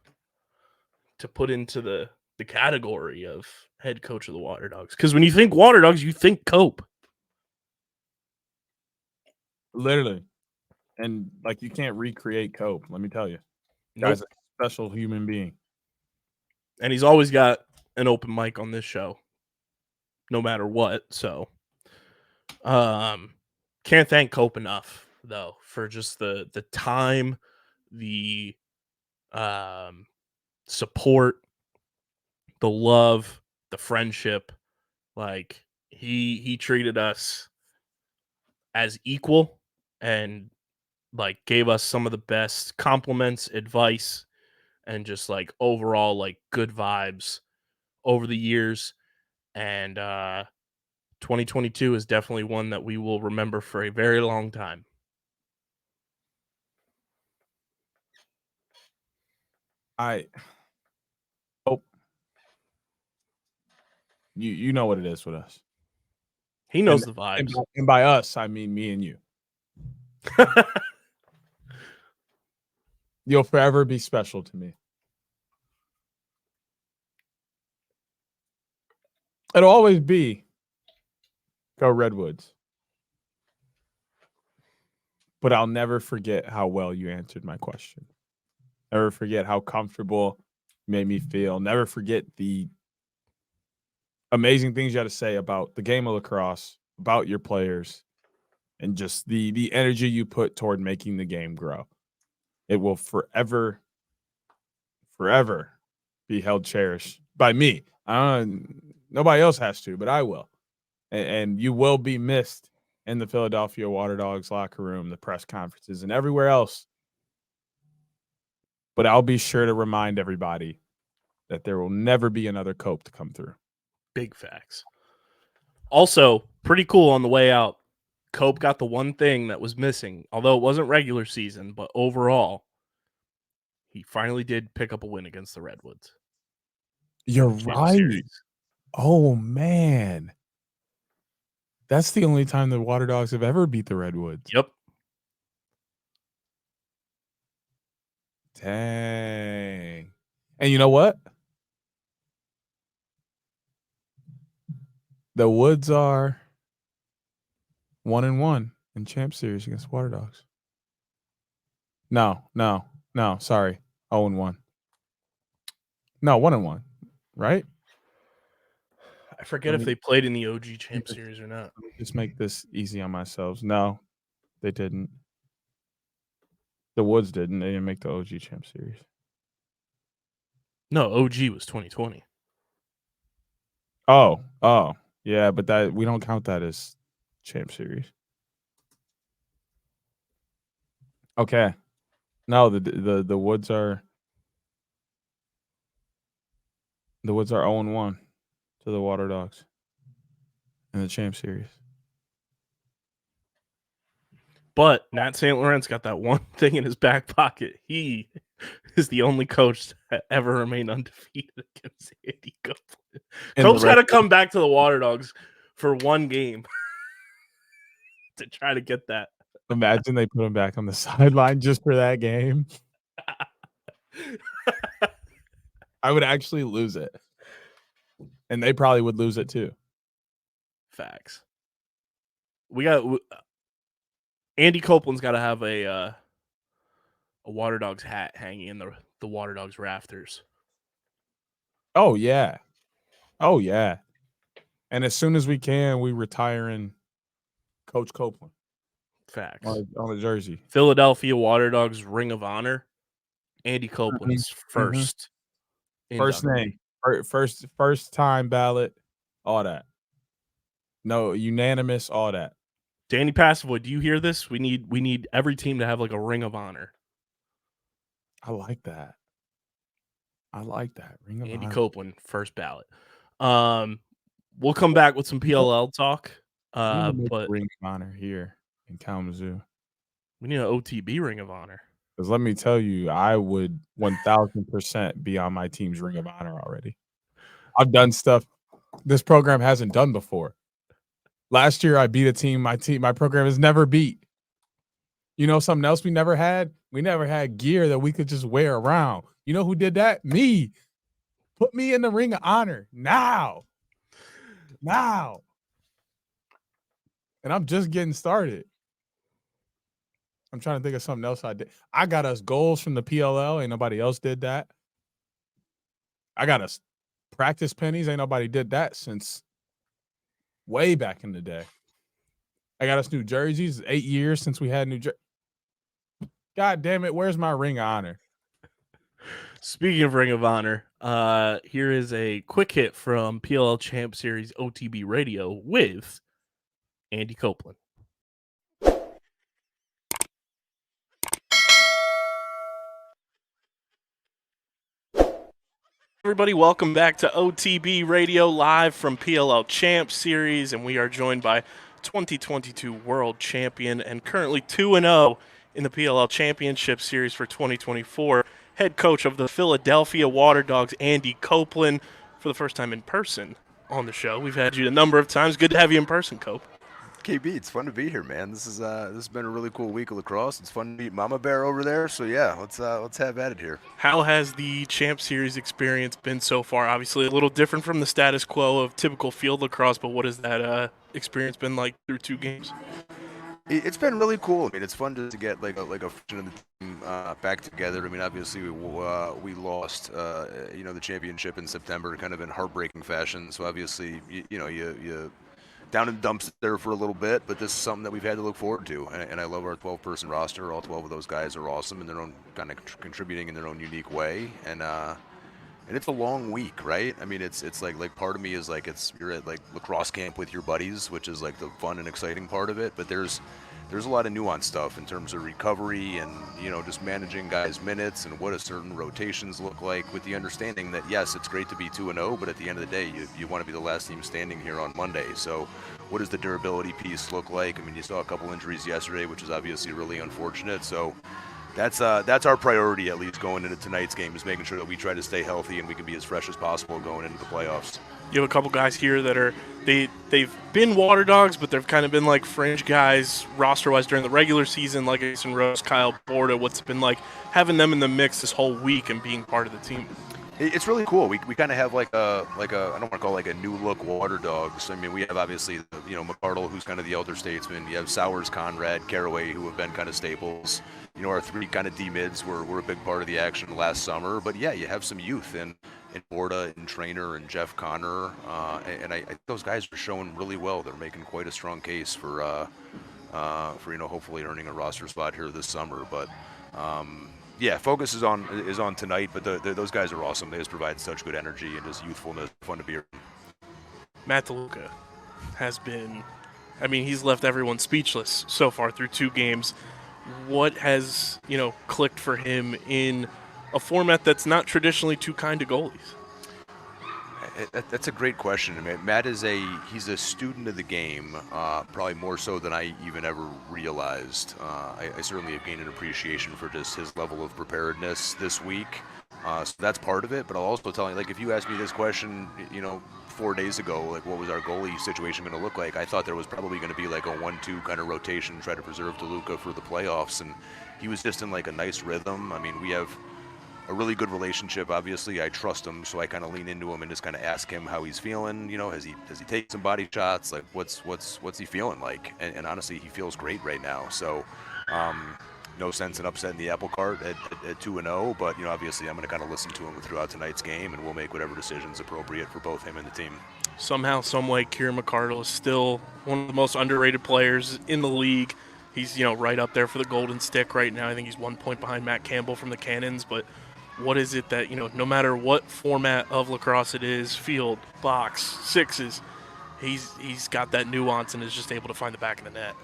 to put into the category of head coach of the Waterdogs. Because when you think Waterdogs, you think Cope. Literally. And like you can't recreate Cope, let me tell you. Nope. Guy's a special human being. And he's always got an open mic on this show, no matter what. So can't thank Cope enough, though, for just the time, the support, the love, the friendship. Like he treated us as equal and like gave us some of the best compliments, advice, and just like overall like good vibes over the years. And 2022 is definitely one that we will remember for a very long time. You know what it is with us. He knows the vibes. And by us, I mean me and you. You'll forever be special to me. It'll always be go Redwoods. But I'll never forget how well you answered my question. Never forget how comfortable you made me feel. Never forget the amazing things you had to say about the game of lacrosse, about your players, and just the energy you put toward making the game grow. It will forever be held cherished by me. Nobody else has to, but I will. And you will be missed in the Philadelphia Waterdogs locker room, the press conferences, and everywhere else. But I'll be sure to remind everybody that there will never be another Cope to come through. Big facts. Also, pretty cool on the way out. Cope got the one thing that was missing, although it wasn't regular season, but overall, he finally did pick up a win against the Redwoods. You're right. Series. Oh, man. That's the only time the Waterdogs have ever beat the Redwoods. Yep. Dang. And you know what? The Woods are 1-1 in Champ Series against Waterdogs. No. Sorry. 0-1. No, 1-1. Right? I forget if they played in the OG Champ Series or not. Let me just make this easy on myself. No, they didn't. The Woods didn't. They didn't make the OG Champ Series. No, OG was 2020. Oh, yeah, but that we don't count that as Champ Series. Okay. No, the Woods are 0-1 to the Waterdogs in the Champ Series. But Nat St. Laurent's got that one thing in his back pocket. He is the only coach that ever remained undefeated against Andy Copelan. Cope's got to come back to the Waterdogs for one game to try to get that. Imagine they put him back on the sideline just for that game. I would actually lose it. And they probably would lose it too. Facts. We got Andy Copeland's got to have a Waterdogs hat hanging in the Waterdogs rafters. Oh yeah. And as soon as we can, we retiring Coach Copeland. Facts. On a jersey. Philadelphia Waterdogs Ring of Honor. Andy Copeland's first. First name. First time ballot. All that. No, unanimous, all that. Danny Passavoy, do you hear this? We need every team to have like a Ring of Honor. I like that. Ring of Andy Honor. Copeland, first ballot. We'll come back with some PLL talk. But Ring of Honor here in Kalamazoo. We need an OTB Ring of Honor. Because let me tell you, I would 1000% be on my team's Ring of Honor already. I've done stuff this program hasn't done before. Last year, I beat a team my program has never beat. You know something else we never had? We never had gear that we could just wear around. You know who did that? Me. Put me in the Ring of Honor now. And I'm just getting started. I'm trying to think of something else I did. I got us goals from the PLL. Ain't nobody else did that. I got us practice pennies. Ain't nobody did that since way back in the day. I got us new jerseys. 8 years since we had new jerseys. God damn it. Where's my Ring of Honor? Speaking of Ring of Honor, here is a quick hit from PLL Champ Series OTB Radio with Andy Copelan. Everybody, welcome back to OTB Radio live from PLL Champ Series, and we are joined by 2022 World Champion and currently 2-0 in the PLL Championship Series for 2024, head coach of the Philadelphia Waterdogs, Andy Copelan, for the first time in person on the show. We've had you a number of times. Good to have you in person, Cope. KB, it's fun to be here, man. This has been a really cool week of lacrosse. It's fun to meet Mama Bear over there. So yeah, let's have at it here. How has the Champ Series experience been so far? Obviously, a little different from the status quo of typical field lacrosse, but what has that experience been like through 2 games? It's been really cool. I mean, it's fun to get like a fraction of the team back together. I mean, obviously we lost the championship in September, kind of in heartbreaking fashion. So obviously you down in the dumps there for a little bit, but this is something that we've had to look forward to. And I love our 12-person roster. All 12 of those guys are awesome in their own kind of contributing in their own unique way. And it's a long week, right? I mean, it's like part of me is like you're at like lacrosse camp with your buddies, which is like the fun and exciting part of it. But there's a lot of nuanced stuff in terms of recovery and just managing guys' minutes and what a certain rotations look like. With the understanding that yes, it's great to be 2-0, but at the end of the day, you want to be the last team standing here on Monday. So, what does the durability piece look like? I mean, you saw a couple injuries yesterday, which is obviously really unfortunate. So. That's our priority, at least going into tonight's game, is making sure that we try to stay healthy and we can be as fresh as possible going into the playoffs. You have a couple guys here that are they've been Waterdogs, but they've kind of been like fringe guys roster-wise during the regular season, like Jason Rose, Kyle Borda. What's it been like having them in the mix this whole week and being part of the team? It's really cool. We kind of have like a I don't want to call it like a new look Waterdogs. I mean, we have obviously McCardle, who's kind of the elder statesman. You have Sowers, Conrad, Caraway, who have been kind of staples. Our 3 kind of D-mids were a big part of the action last summer. But yeah, you have some youth in Borda and Trainer and Jeff Connor, and I think those guys are showing really well. They're making quite a strong case for hopefully earning a roster spot here this summer. But yeah, focus is on tonight, but those guys are awesome. They just provide such good energy and just youthfulness, fun to be around. Matt DeLuca has been, I mean, he's left everyone speechless so far through 2 games. What has, clicked for him in a format that's not traditionally too kind to goalies? That's a great question. I mean, Matt he's a student of the game, probably more so than I even ever realized. I certainly have gained an appreciation for just his level of preparedness this week. So that's part of it. But I'll also tell you, like, if you asked me this question, 4 days ago, like, what was our goalie situation going to look like? I thought there was probably going to be like a 1-2 kind of rotation, try to preserve DeLuca for the playoffs, and he was just in like a nice rhythm. I mean, we have a really good relationship. Obviously, I trust him, so I kind of lean into him and just kind of ask him how he's feeling. Has he taken some body shots? Like, what's he feeling like? And honestly, he feels great right now. So, no sense in upsetting the apple cart at 2-0. But obviously, I'm going to kind of listen to him throughout tonight's game, and we'll make whatever decisions appropriate for both him and the team. Somehow, someway, Kieran McCardle is still one of the most underrated players in the league. He's right up there for the Golden Stick right now. I think he's 1 point behind Matt Campbell from the Cannons, but. What is it that, no matter what format of lacrosse it is, field, box, sixes, he's got that nuance and is just able to find the back of the net.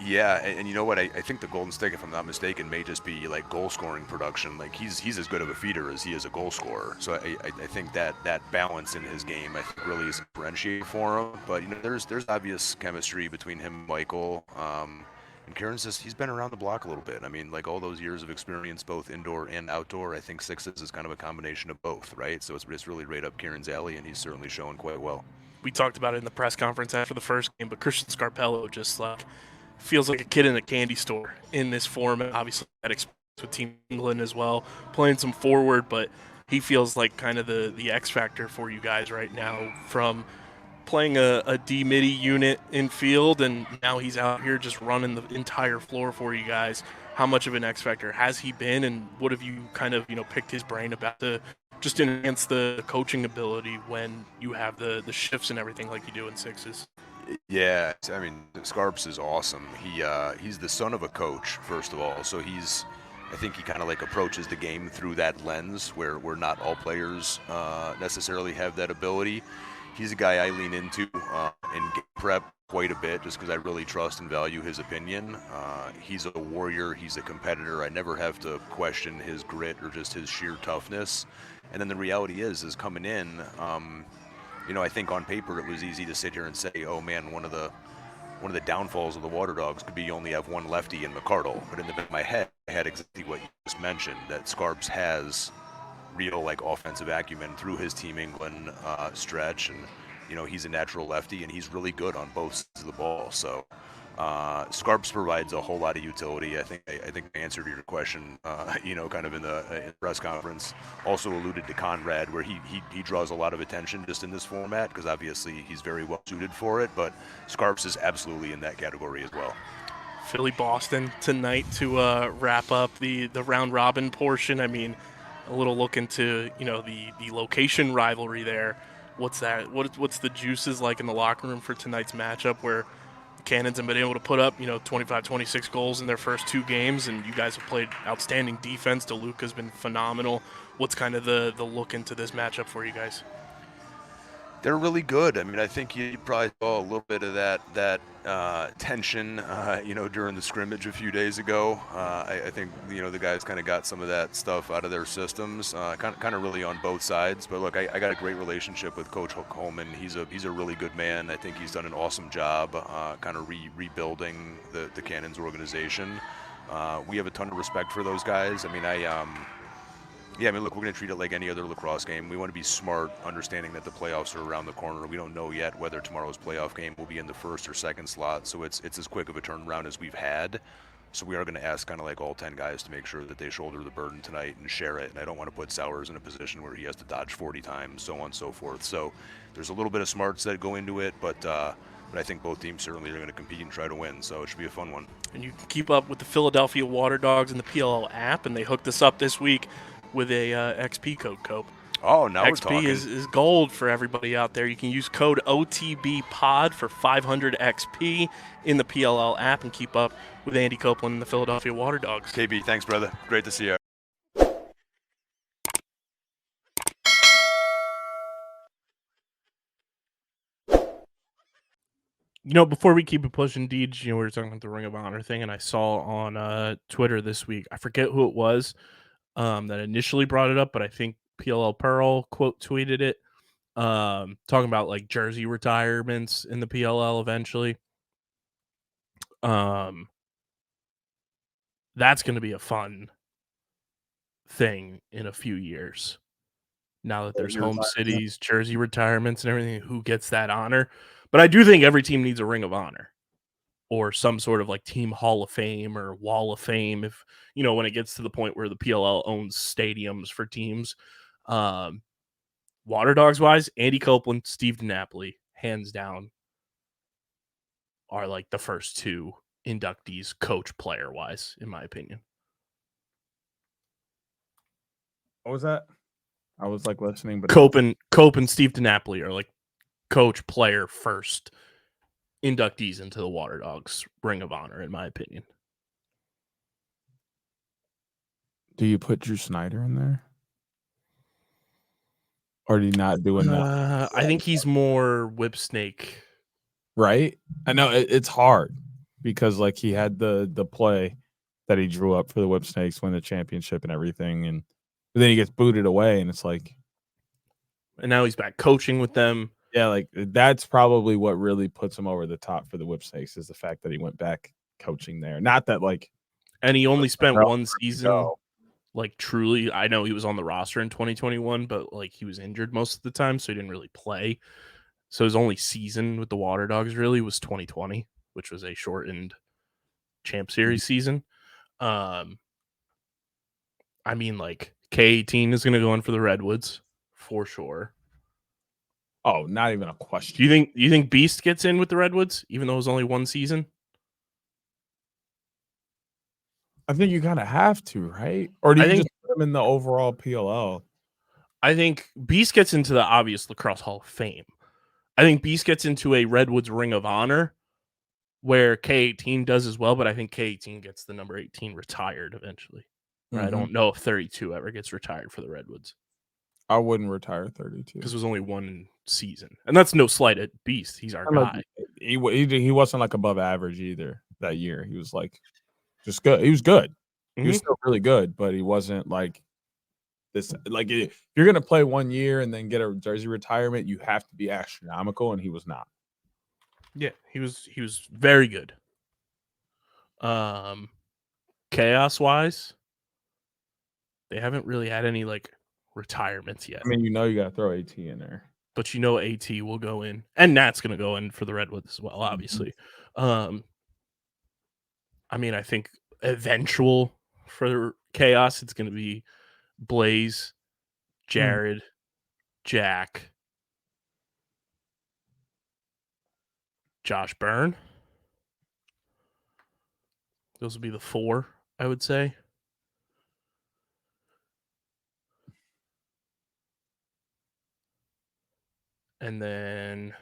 Yeah, and you know what? I think the Golden Stick, if I'm not mistaken, may just be like goal scoring production. Like he's as good of a feeder as he is a goal scorer. So I think that balance in his game, I think, really is a differentiator for him. But there's obvious chemistry between him and Michael. And Kieran's he's been around the block a little bit. I mean, like all those years of experience, both indoor and outdoor, I think sixes is kind of a combination of both, right? So it's really right up Kieran's alley, and he's certainly showing quite well. We talked about it in the press conference after the first game, but Christian Scarpello just feels like a kid in a candy store in this format. Obviously, that experience with Team England as well, playing some forward, but he feels like kind of the X factor for you guys right now from playing a D-midi unit in field, and now he's out here just running the entire floor for you guys. How much of an X factor has he been, and what have you kind of picked his brain about to just enhance the coaching ability when you have the shifts and everything like you do in sixes? Yeah, I mean, Scarps is awesome. He's the son of a coach, first of all, so he's I think he kind of like approaches the game through that lens where not all players necessarily have that ability. He's a guy I lean into in game prep quite a bit just because I really trust and value his opinion. He's a warrior. He's a competitor. I never have to question his grit or just his sheer toughness. And then the reality is coming in, I think on paper it was easy to sit here and say, oh man, one of the downfalls of the Waterdogs could be you only have one lefty in McCardle. But in the back of my head, I had exactly what you just mentioned, that Scarps has real like offensive acumen through his Team England stretch, and he's a natural lefty and he's really good on both sides of the ball. So Scarps provides a whole lot of utility. I think the answer to your question, kind of in the press conference, also alluded to Conrad, where he draws a lot of attention just in this format because obviously he's very well suited for it. But Scarps is absolutely in that category as well. Philly Boston tonight to wrap up the round robin portion. I mean, a little look into the location rivalry there. What's that? What's the juices like in the locker room for tonight's matchup where the Cannons have been able to put up 25, 26 goals in their first 2 games, and you guys have played outstanding defense. DeLuca's been phenomenal. What's kind of the look into this matchup for you guys? They're really good. I mean, I think you probably saw a little bit of that tension, during the scrimmage a few days ago. I think the guys kind of got some of that stuff out of their systems, kind of really on both sides. But look, I got a great relationship with Coach Holman. He's a really good man. I think he's done an awesome job, kind of rebuilding the Cannons organization. We have a ton of respect for those guys. I mean, look, we're going to treat it like any other lacrosse game. We want to be smart, understanding that the playoffs are around the corner. We don't know yet whether tomorrow's playoff game will be in the first or second slot, so it's as quick of a turnaround as we've had. So we are going to ask kind of like all 10 guys to make sure that they shoulder the burden tonight and share it. And I don't want to put Sowers in a position where he has to dodge 40 times, so on and so forth. So there's a little bit of smarts that go into it, but I think both teams certainly are going to compete and try to win. So it should be a fun one. And you can keep up with the Philadelphia Waterdogs in the PLL app, and they hooked us up this week with a XP code, Cope. Oh, now XP we're talking. is gold for everybody out there. You can use code OTBPOD for 500 XP in the PLL app and keep up with Andy Copelan and the Philadelphia Waterdogs. KB, thanks, brother. Great to see you. Before we keep it pushing, Deej, we were talking about the Ring of Honor thing, and I saw on Twitter this week, I forget who it was that initially brought it up, but I think PLL Pearl quote tweeted it, talking about like jersey retirements in the PLL eventually. That's going to be a fun thing in a few years. Now that there's home cities, jersey retirements, and everything, who gets that honor? But I do think every team needs a Ring of Honor or some sort of like team Hall of Fame or Wall of Fame. If when it gets to the point where the PLL owns stadiums for teams. Waterdogs wise, Andy Copelan, Steve DiNapoli, hands down, are like the first 2 inductees, coach player wise, in my opinion. What was that? I was like listening, but Cope and Steve DiNapoli are like coach player first inductees into the Waterdogs Ring of Honor, in my opinion. Do you put Drew Snyder in there? Or are you not doing that? I think he's more whipsnake. Right? I know it's hard because like he had the play that he drew up for the Whipsnakes, win the championship and everything, and then he gets booted away, and it's like, and now he's back coaching with them. Yeah, like that's probably what really puts him over the top for the Whipsnakes is the fact that he went back coaching there. Not that like, and he only spent one season. Like truly, I know he was on the roster in 2021, but like he was injured most of the time, so he didn't really play. So his only season with the Waterdogs really was 2020, which was a shortened Champ Series season. I mean, like K18 is going to go in for the Redwoods for sure. Oh, not even a question. Do you think Beast gets in with the Redwoods, even though it was only one season? I think you kind of have to, right? Or do you just put him in the overall PLL? I think Beast gets into the obvious Lacrosse Hall of Fame. I think Beast gets into a Redwoods Ring of Honor where K18 does as well, but I think K18 gets the number 18 retired eventually. I don't know if 32 ever gets retired for the Redwoods I wouldn't retire 32 because it was only one season, and that's no slight at Beast. He's our guy. He wasn't like above average either that year. He was like just good. He was good. He was still really good, but he wasn't like this. Like if you're gonna play 1 year and then get a jersey retirement, you have to be astronomical, and he was not. Yeah, he was very good. Chaos wise, they haven't really had any like retirements yet. I mean, you got to throw AT in there. But AT will go in, and Nat's going to go in for the Redwoods as well, obviously. I mean, I think eventual for Chaos, it's going to be Blaze, Jared, Jack, Josh Byrne. Those will be the 4, I would say. And then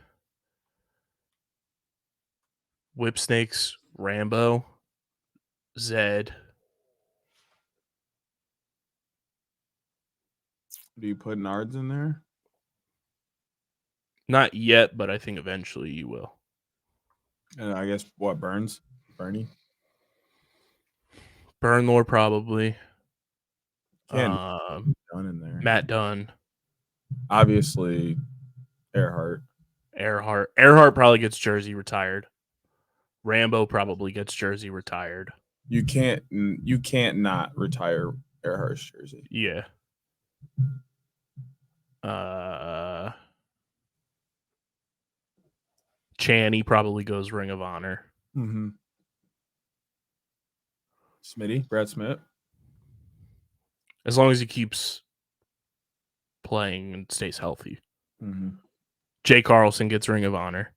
Whipsnakes, Rambo, Zed. Do you put Nards in there? Not yet, but I think eventually you will. And I guess what, Bernie? Burnlore probably. Dunn in there. Matt Dunn. Obviously, Earhart probably gets jersey retired. Rambo probably gets jersey retired. You can't not retire Earhart's jersey. Yeah. Channy probably goes Ring of Honor. Mm-hmm. Brad Smith. As long as he keeps playing and stays healthy. Mm-hmm. Jay Carlson gets Ring of Honor.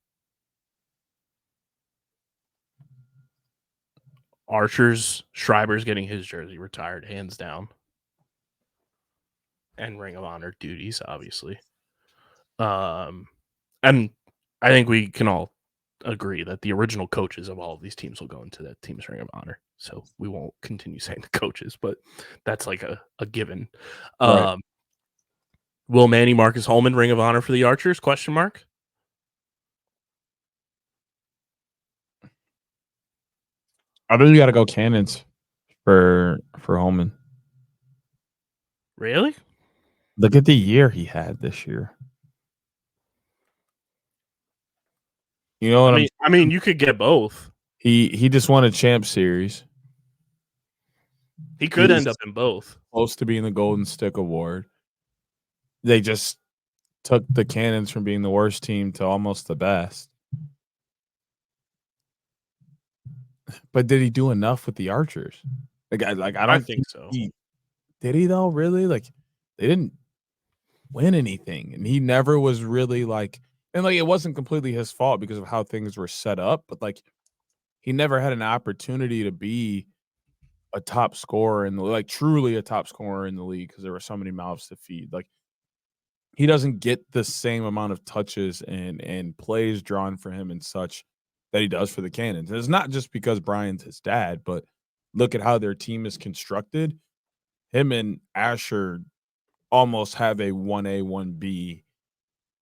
Schreiber's getting his jersey retired, hands down. And Ring of Honor duties, obviously. And I think we can all agree that the original coaches of all of these teams will go into that team's Ring of Honor. So we won't continue saying the coaches, but that's like a given. Right. Will Manny Marcus Holman Ring of Honor for the Archers? Question mark. I think you got to go Cannons for Holman. Really? Look at the year he had this year. You know what I mean, you could get both. He just won a Champ Series. He could end up in both. Close to being the Golden Stick Award. They just took the Cannons from being the worst team to almost the best. But did he do enough with the Archers? I don't think so. Did he though? Really? Like they didn't win anything, and he never was really like. And like it wasn't completely his fault because of how things were set up, but like he never had an opportunity to be a top scorer in the like truly a top scorer in the league because there were so many mouths to feed. Like he doesn't get the same amount of touches and plays drawn for him and such that he does for the Cannons. And it's not just because Brian's his dad, but look at how their team is constructed. Him and Asher almost have a 1A, 1B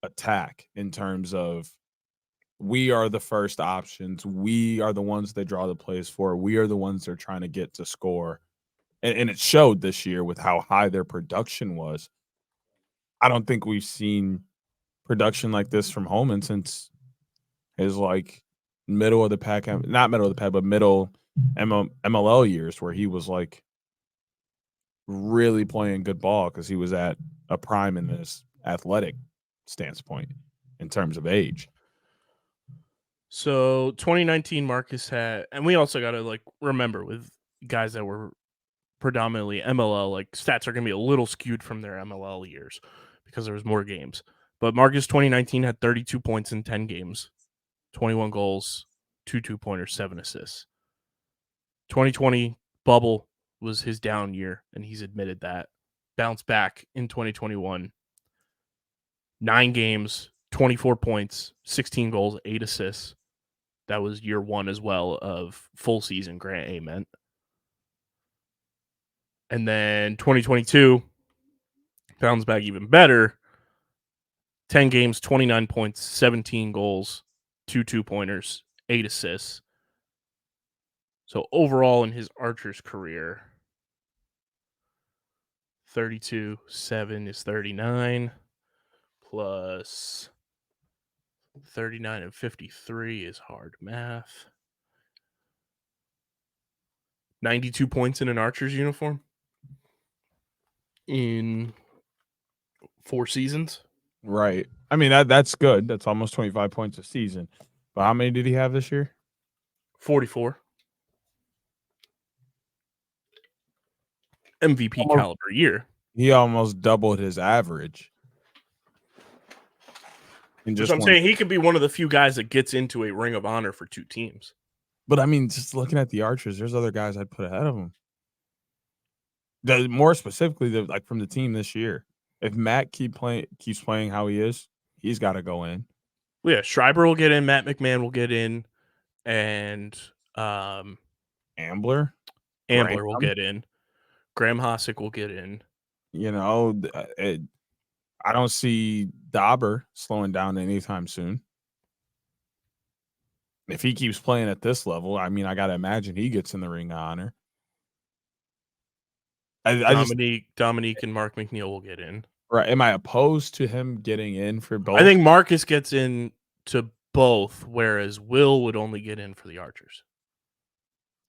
attack in terms of we are the first options. We are the ones they draw the plays for. We are the ones they're trying to get to score. And it showed this year with how high their production was. I don't think we've seen production like this from Holman since his like middle of the pack, not middle of the pack, but middle MLL years where he was like really playing good ball because he was at a prime in this athletic standpoint in terms of age. So 2019 Marcus had, and we also got to like remember with guys that were predominantly MLL, like stats are going to be a little skewed from their MLL years because there was more games. But Marcus 2019 had 32 points in 10 games, 21 goals, 2 2-pointers, 7 assists. 2020 bubble was his down year, and he's admitted that. Bounced back in 2021. 9 games, 24 points, 16 goals, 8 assists. That was year 1 as well of full season Grant A meant. And then 2022 bounce back even better. 10 games, 29 points, 17 goals, 2 2-pointers, 8 assists. So overall in his Archers career, 32, 7 is 39, plus 39 and 53 is hard math. 92 points in an Archers uniform in 4 seasons. Right. I mean, that's good. That's almost 25 points a season. But how many did he have this year? 44. MVP Almost. caliber year. He almost doubled his average. Which I'm saying he could be one of the few guys that gets into a Ring of Honor for 2 teams. But I mean, just looking at the Archers, there's other guys I'd put ahead of him. More specifically, like from the team this year. If Matt keeps playing how he is, he's got to go in. Well, yeah, Schreiber will get in, Matt McMahon will get in, and Ambler will get in. Graham Hossack will get in. You know, I don't see Dauber slowing down anytime soon. If he keeps playing at this level, I mean, I got to imagine he gets in the Ring of Honor. Dominique and Mark McNeil will get in. Right. Am I opposed to him getting in for both? I think Marcus gets in to both, whereas Will would only get in for the Archers.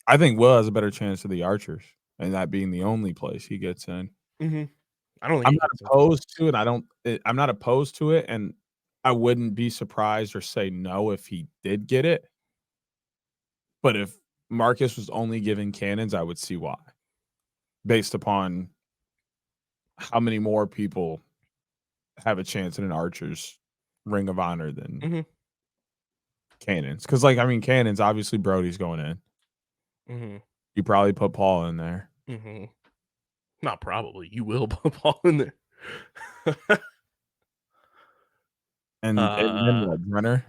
I think Will has a better chance of the Archers, and that being the only place he gets in. Mm-hmm. I'm not opposed to it. I'm not opposed to it, and I wouldn't be surprised or say no if he did get it. But if Marcus was only given cannons, I would see why, based upon how many more people have a chance in an Archer's Ring of Honor than cannons. Because, like, I mean, cannons, obviously Brody's going in. Mm-hmm. You probably put Paul in there. Mm-hmm. Not probably. You will put Paul in there. and then what, Brenner?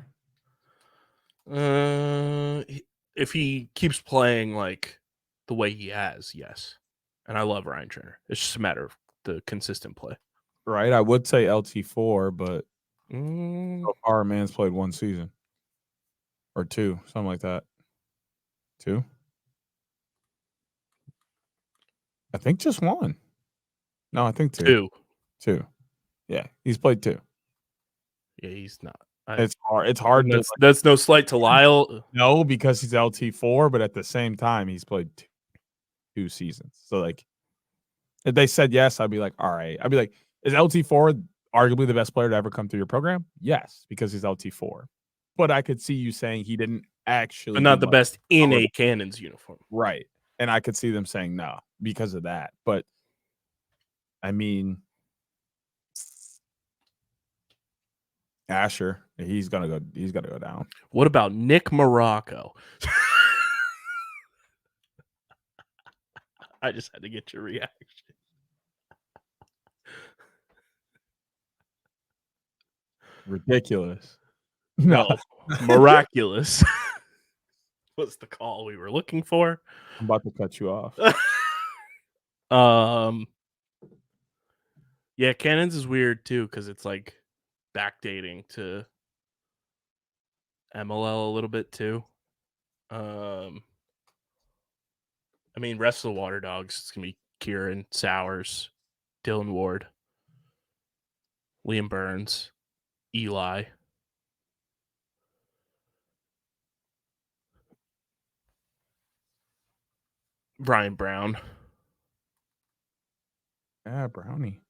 If he keeps playing like the way he has, yes. And I love Ryan Turner. It's just a matter of the consistent play. Right. I would say LT4, but so far, man's played 1 season. Or 2, something like that. 2? I think just 1. No, I think 2. 2. Yeah, he's played 2. Yeah, he's not. It's hard. It's hard. That's no slight to Lyle. No, because he's LT4, but at the same time, he's played 2 seasons. So, like, if they said yes, I'd be like, all right. I'd be like, is LT4 arguably the best player to ever come through your program? Yes, because he's LT4. But I could see you saying he didn't actually. But not the best in a Cannons uniform. Right. And I could see them saying no because of that. But, I mean, Asher, he's got to go down. What about Nick Morocco? I just had to get your reaction. Ridiculous. No, miraculous. What's the call we were looking for? I'm about to cut you off. Yeah, Cannons is weird too because it's like backdating to MLL a little bit too. I mean, rest of the Waterdogs, it's gonna be Kieran Sowers, Dylan Ward, Liam Burns, Eli. Brian Brown. Yeah, Brownie.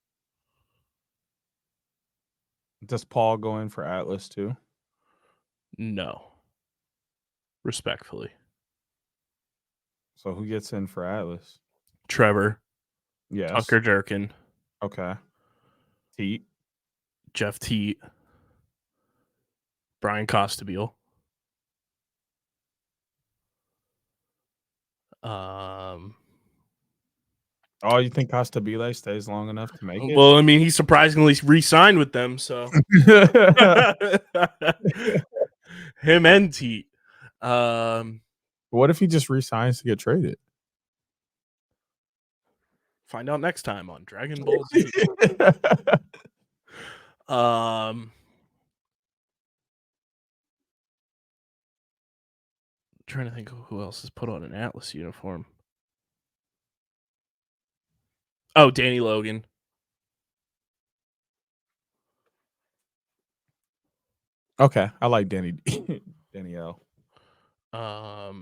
Does Paul go in for Atlas too? No. Respectfully. So who gets in for Atlas? Trevor. Yes. Tucker Durkin. Okay. Teat. Jeff Teat. Brian Costabile. Oh, you think Costabile stays long enough to make it? Well, I mean, he surprisingly re-signed with them, so him and Teat. What if he just re-signs to get traded? Find out next time on Dragon Ball Z. Trying to think of who else has put on an Atlas uniform. Oh, Danny Logan. Okay, I like Danielle. I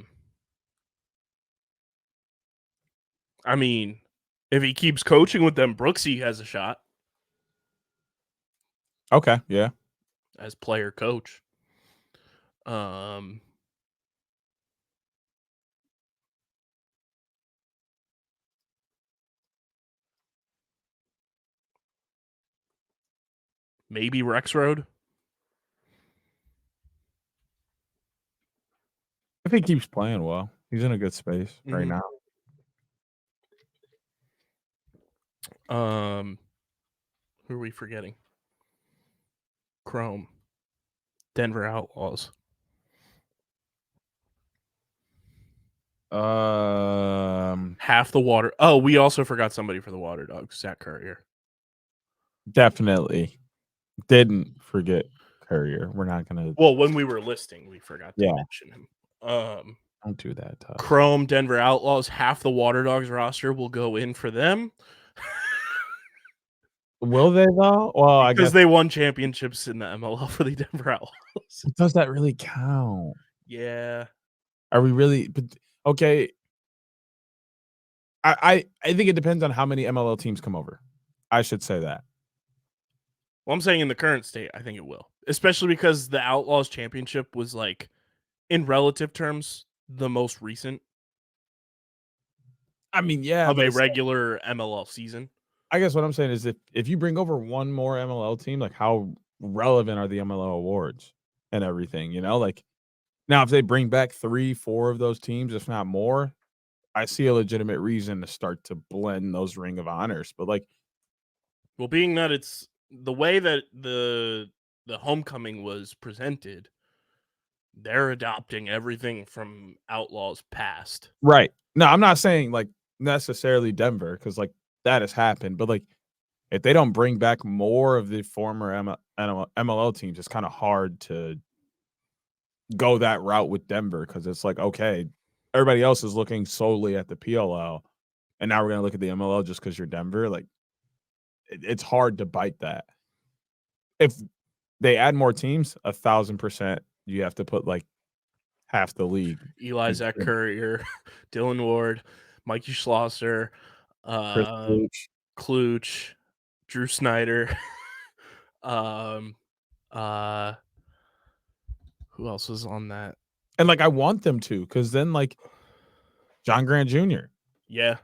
mean, if he keeps coaching with them, Brooksy has a shot Okay, yeah. as player coach. Maybe Rex Road. If he keeps playing well, he's in a good space right now. Who are we forgetting? Chrome. Denver Outlaws. Half the water. Oh, we also forgot somebody for the Waterdogs. Zach Courier. Definitely didn't forget Courier. We're not gonna. Well, when we were listing, we forgot to mention him. Don't do that. Tough. Chrome, Denver Outlaws. Half the Waterdogs roster will go in for them. Will they though? Well, I guess they won championships in the MLL for the Denver Outlaws. Does that really count? Yeah. Are we really? But okay. I think it depends on how many MLL teams come over. I should say that. Well, I'm saying in the current state, I think it will, especially because the Outlaws championship was like, in relative terms, the most recent. I mean, yeah, of a regular MLL season. I guess what I'm saying is if you bring over one more MLL team, like how relevant are the MLL awards and everything? You know, like now if they bring back 3-4 of those teams, if not more, I see a legitimate reason to start to blend those Ring of Honors. But like, well, being that it's the way that the homecoming was presented, they're adopting everything from Outlaws past. Right. No, I'm not saying like necessarily Denver because like that has happened, but like if they don't bring back more of the former MLL teams, it's kind of hard to go that route with Denver because it's like, okay, everybody else is looking solely at the PLL, and now we're going to look at the MLL just because you're Denver. Like, it's hard to bite that. If they add more teams, 1,000%, you have to put like half the league. Eli Zach Courier, Dylan Ward, Mikey Schlosser, Kluch, Drew Snyder. Who else was on that? And like I want them to, because then like John Grant Jr. Yeah.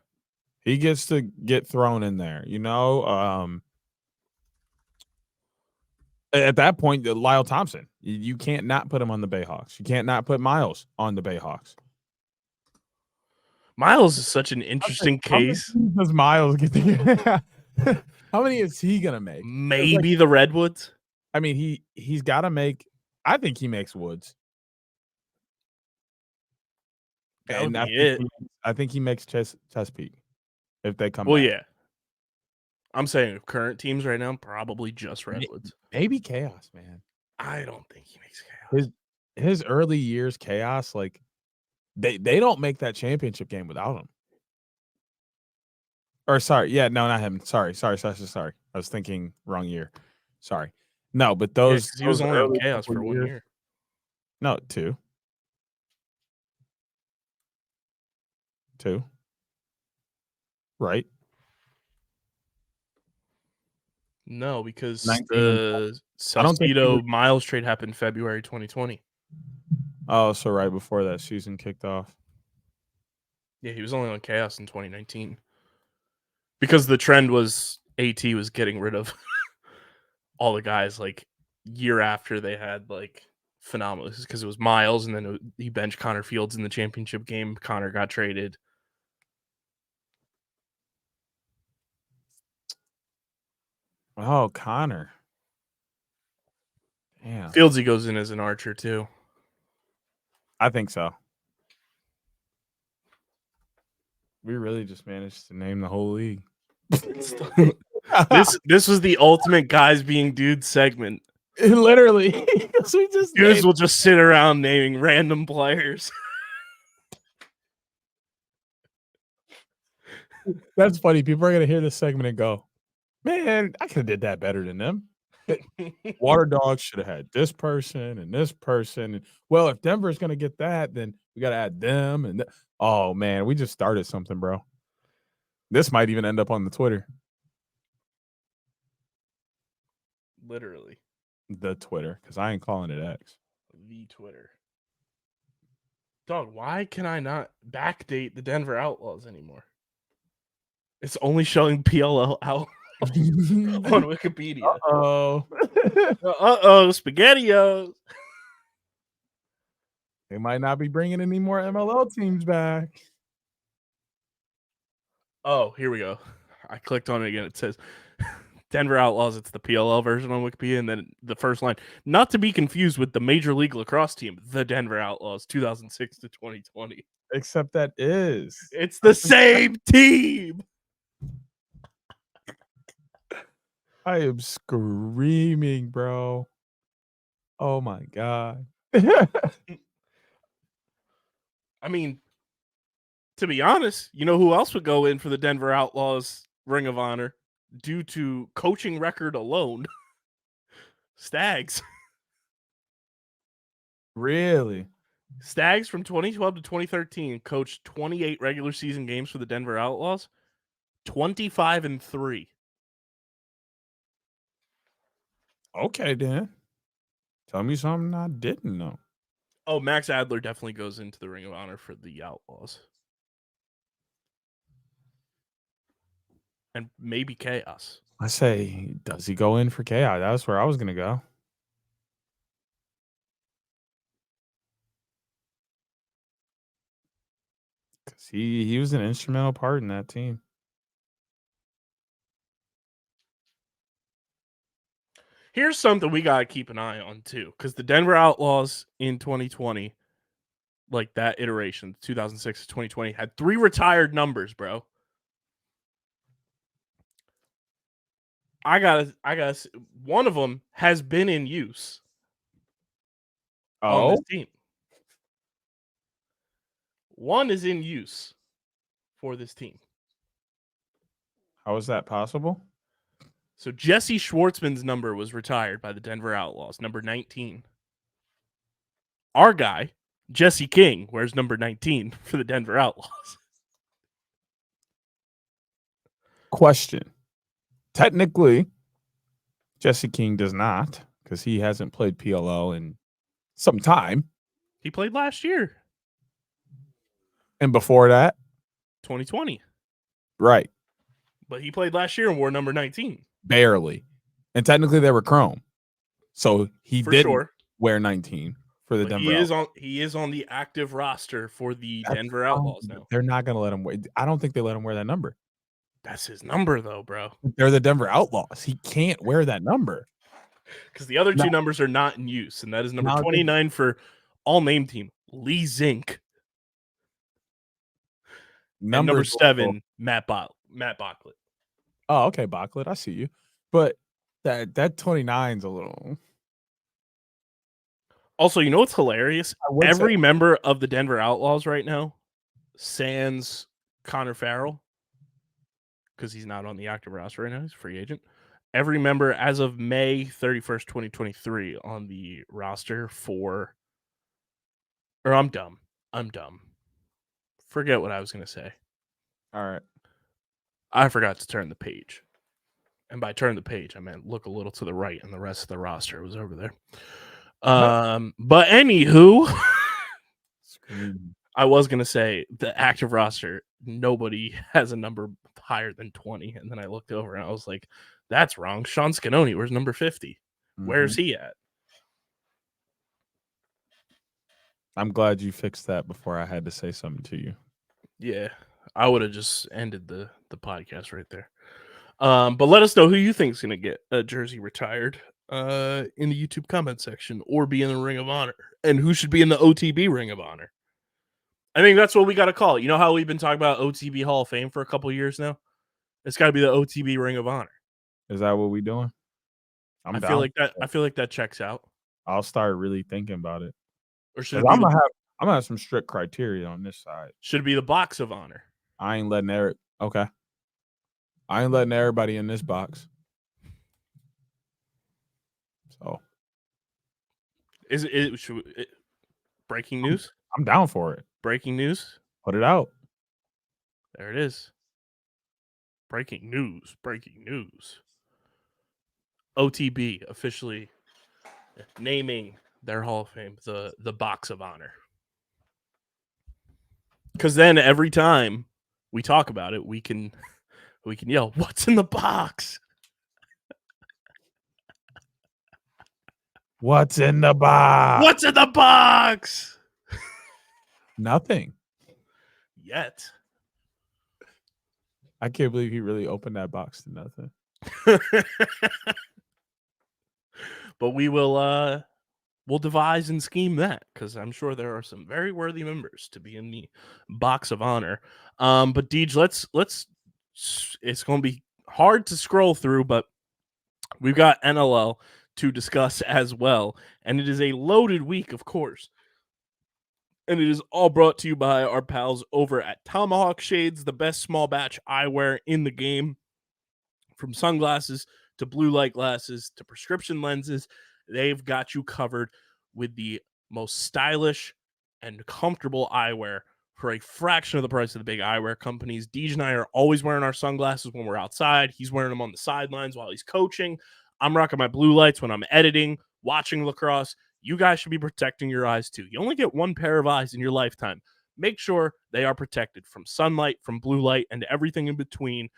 He gets to get thrown in there, you know. At that point, Lyle Thompson, you can't not put him on the Bayhawks. You can't not put Miles on the Bayhawks. Miles is such an interesting case. Does Miles get to how many is he gonna make? Maybe like, the Redwoods. I mean, he's got to make. I think he makes Woods. And I think he makes Chesapeake if they come. Well, back. yeah. I'm saying current teams right now, probably just Redwoods. Maybe Chaos, man. I don't think he makes Chaos. His early years, Chaos, like they don't make that championship game without him. Or sorry, yeah, no, not him. Sorry. I was thinking wrong year. Sorry. No, but those he was only on Chaos for 1 year. No, 2. 2. Right? No, because the Salcedo Miles trade happened February 2020. Oh, so right before that season kicked off. Yeah, he was only on Chaos in 2019. Because the trend was AT was getting rid of all the guys like year after they had like phenomenal, because it was Miles and then he benched Connor Fields in the championship game. Connor got traded. Oh, Connor. Yeah. Fieldsy goes in as an archer too. I think so. We really just managed to name the whole league. This was the ultimate guys being dudes segment. Literally. We just Dudes will just sit around naming random players. That's funny. People are gonna hear this segment and go, "Man, I could have did that better than them." Waterdogs should have had this person and this person. And, well, if Denver's gonna get that, then we gotta add them. And oh man, we just started something, bro. This might even end up on the Twitter. Literally. The Twitter, because I ain't calling it X. The Twitter. Dog, why can I not backdate the Denver Outlaws anymore? It's only showing PLL out on Wikipedia. Uh-oh. SpaghettiOs. They might not be bringing any more MLL teams back. Oh, here we go. I clicked on it again. It says Denver Outlaws. It's the PLL version on Wikipedia. And then the first line, not to be confused with the Major League Lacrosse team, the Denver Outlaws, 2006 to 2020. Except that is. It's the same team. I am screaming, bro. Oh my God. I mean, to be honest, you know who else would go in for the Denver Outlaws Ring of Honor due to coaching record alone? Stags. Really? Stags from 2012 to 2013 coached 28 regular season games for the Denver Outlaws, 25-3. Okay, then. Tell me something I didn't know. Oh, Max Adler definitely goes into the Ring of Honor for the Outlaws. And maybe Chaos. I say, does he go in for Chaos? That's where I was going to go. Because he was an instrumental part in that team. Here's something we got to keep an eye on, too, because the Denver Outlaws in 2020, like that iteration, 2006 to 2020, had 3 retired numbers, bro. I gotta. One of them has been in use on this team. One is in use for this team. How is that possible? So Jesse Schwartzman's number was retired by the Denver Outlaws, number 19. Our guy, Jesse King, wears number 19 for the Denver Outlaws. Question. Technically, Jesse King does not, because he hasn't played PLL in some time. He played last year. And before that? 2020. Right. But he played last year and wore number 19. Barely. And technically they were chrome. So he didn't wear 19 for the Denver Outlaws. He is on the active roster for the Denver Outlaws now. They're not going to let him wear. I don't think they let him wear that number. That's his number, though, bro. They're the Denver Outlaws. He can't wear that number. Because the other two numbers are not in use, and that is number 29 for all name team, Lee Zink. Number 7, Matt Bocklett. Oh, okay, Bocklett. I see you. But that 29's a little. Also, you know what's hilarious? Every member of the Denver Outlaws right now, sans Connor Farrell, because he's not on the active roster right now, he's a free agent. Every member as of May 31st, 2023 on the roster for... Or I'm dumb. Forget what I was going to say. All right. I forgot to turn the page. And by turn the page, I meant look a little to the right, and the rest of the roster was over there. But anywho, I was going to say the active roster, nobody has a number higher than 20. And then I looked over and I was like, that's wrong. Sean Scanoni, where's number 50? Where's he at? I'm glad you fixed that before I had to say something to you. Yeah, I would have just ended the podcast right there. But let us know who you think is going to get a jersey retired in the YouTube comment section or be in the Ring of Honor, and who should be in the OTB Ring of Honor. I think that's what we got to call it. You know how we've been talking about OTB Hall of Fame for a couple years now? It's got to be the OTB Ring of Honor. Is that what we doing? I feel like that checks out. I'll start really thinking about it. Or should it be I'm gonna have some strict criteria on this side. Should it be the Box of Honor? I ain't letting everybody in this box. So Is it breaking news? I'm down for it. Breaking news. Put it out. There it is. Breaking news. OTB officially naming their Hall of Fame the Box of Honor. Because then every time we talk about it, we can yell, "What's in the box?" What's in the box? What's in the box? Nothing. Yet. I can't believe he really opened that box to nothing. But we'll devise and scheme that, because I'm sure there are some very worthy members to be in the Box of Honor. But Deej, let's it's going to be hard to scroll through, but we've got NLL to discuss as well, and it is a loaded week, of course. And it is all brought to you by our pals over at Tomahawk Shades, the best small batch eyewear in the game. From sunglasses to blue light glasses to prescription lenses, they've got you covered with the most stylish and comfortable eyewear for a fraction of the price of the big eyewear companies. Deej and I are always wearing our sunglasses when we're outside. He's wearing them on the sidelines while he's coaching. I'm rocking my blue lights when I'm editing, watching lacrosse. You guys should be protecting your eyes too. You only get one pair of eyes in your lifetime. Make sure they are protected from sunlight, from blue light, and everything in between.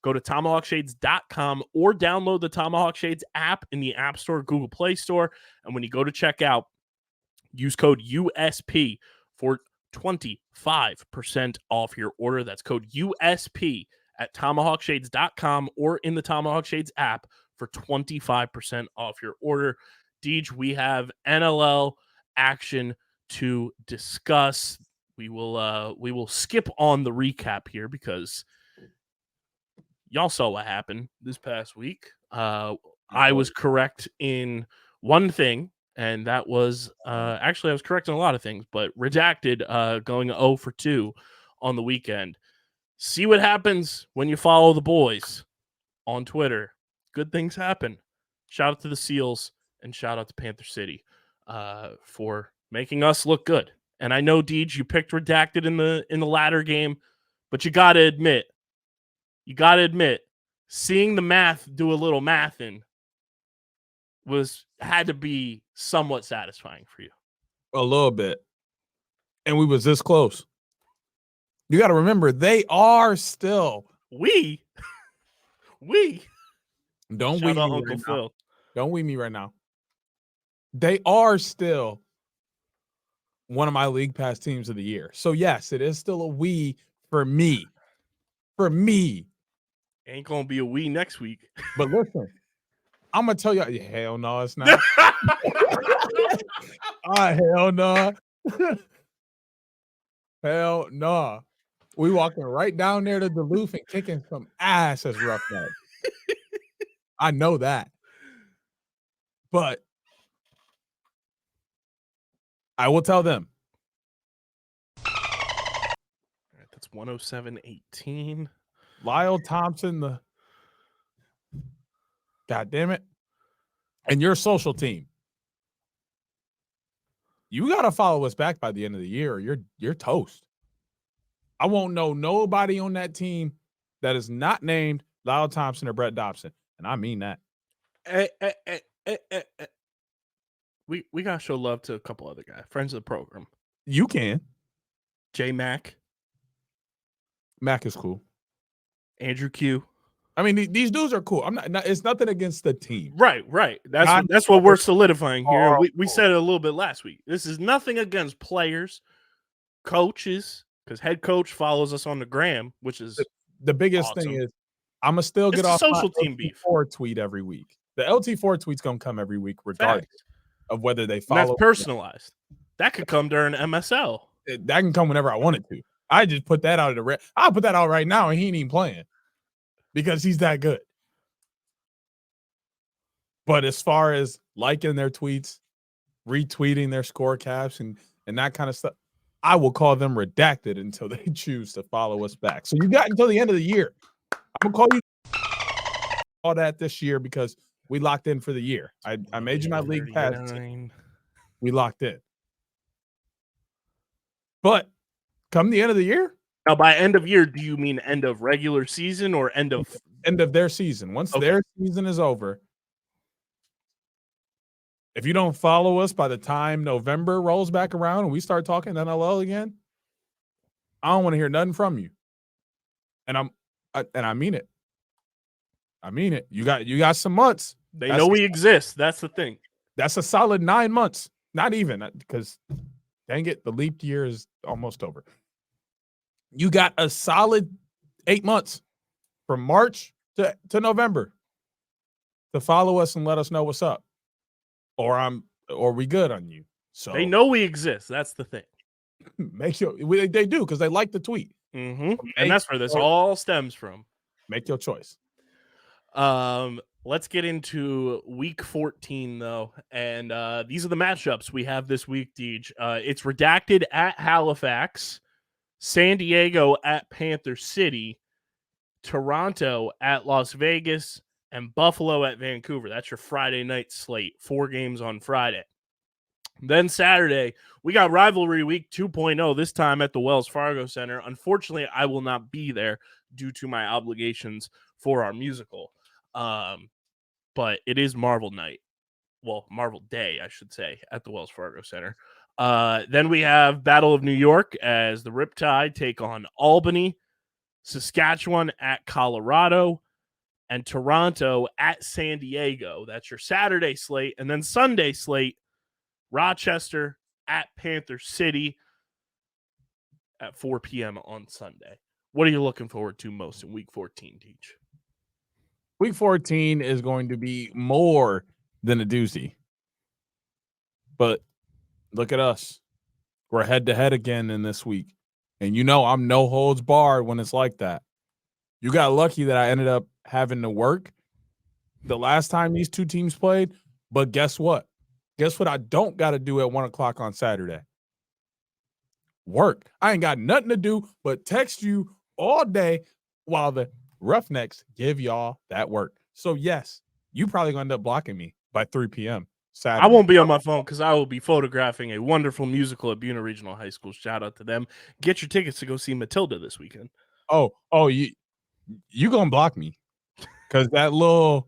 Go to TomahawkShades.com or download the Tomahawk Shades app in the App Store, Google Play Store. And when you go to checkout, use code USP for 25% off your order. That's code USP at TomahawkShades.com or in the Tomahawk Shades app for 25% off your order. Deej, we have NLL action to discuss. We will skip on the recap here because y'all saw what happened this past week. I was correct in one thing, and that was actually I was correct in a lot of things, but redacted going 0 for 2 on the weekend. See what happens when you follow the boys on Twitter. Good things happen. Shout out to the Seals and shout out to Panther City for making us look good. And I know, Deej, you picked redacted in the latter game, but you got to admit, seeing the math do a little mathing had to be somewhat satisfying for you. A little bit. And we was this close. You got to remember, they are still. We. Don't Shout we out me Uncle right Phil. now. Don't we me right now. They are still one of my league pass teams of the year. So yes, it is still a we for me. For me. Ain't gonna be a we next week. But listen, I'm gonna tell you, hell no, it's not. Hell no. Hell no. We walking right down there to Duluth and kicking some ass as Roughneck. I know that. But I will tell them. All right, that's 107-18. Lyle Thompson, God damn it. And your social team. You got to follow us back by the end of the year or you're toast. I won't know nobody on that team that is not named Lyle Thompson or Brett Dobson. And I mean that. We got to show love to a couple other guys, friends of the program. You can. J Mac. Mac is cool. Andrew Q. I mean, these dudes are cool. I'm not it's nothing against the team. Right. That's what we're solidifying here. We said it a little bit last week. This is nothing against players, coaches, because head coach follows us on the gram, which is the biggest awesome. thing is I'm gonna still get off social team beef. Tweet every week. The LT4 tweet's gonna come every week, regardless of whether they follow. And that's personalized. That could come during MSL. That can come whenever I want it to. I just put that out of the I'll put that out right now, and he ain't even playing. because he's that good. But as far as liking their tweets, retweeting their score caps, and that kind of stuff, I will call them redacted until they choose to follow us back. So you got until the end of the year. I'm going to call you all that this year because we locked in for the year. I made you my league pass. We locked in. But come the end of the year. Now, by end of year, do you mean end of regular season or end of their season? Once their season is over, if you don't follow us by the time November rolls back around and we start talking NLL again, I don't want to hear nothing from you. And I mean it. I mean it. You got some months. They know we exist. That's the thing. That's a solid 9 months. Not even, because dang it, the leap year is almost over. You got a solid 8 months from March to November to follow us and let us know what's up. Or we good on you. So they know we exist. That's the thing. Make sure they do because they like the tweet. Mm-hmm. And that's where this all stems from. Make your choice. Let's get into week 14 though, and these are the matchups we have this week, Deej. It's Redacted at Halifax, San Diego at Panther City, Toronto at Las Vegas, and Buffalo at Vancouver. That's your Friday night slate. 4 games on Friday. Then Saturday, we got Rivalry Week 2.0, this time at the Wells Fargo Center. Unfortunately, I will not be there due to my obligations for our musical. But it is Marvel Night. Well, Marvel Day, I should say, at the Wells Fargo Center. Then we have Battle of New York as the Riptide take on Albany, Saskatchewan at Colorado, and Toronto at San Diego. That's your Saturday slate. And then Sunday slate, Rochester at Panther City at 4 p.m. on Sunday. What are you looking forward to most in week 14, Teach? Week 14 is going to be more than a doozy. But look at us. We're head-to-head again in this week. And you know I'm no holds barred when it's like that. You got lucky that I ended up having to work the last time these two teams played. But guess what? Guess what I don't got to do at 1 o'clock on Saturday? Work. I ain't got nothing to do but text you all day while the Roughnecks give y'all that work. So, yes, you probably going to end up blocking me by 3 p.m. Saturday. I won't be on my phone because I will be photographing a wonderful musical at Buena Regional High School. Shout out to them. Get your tickets to go see Matilda this weekend. Oh, you going to block me because that little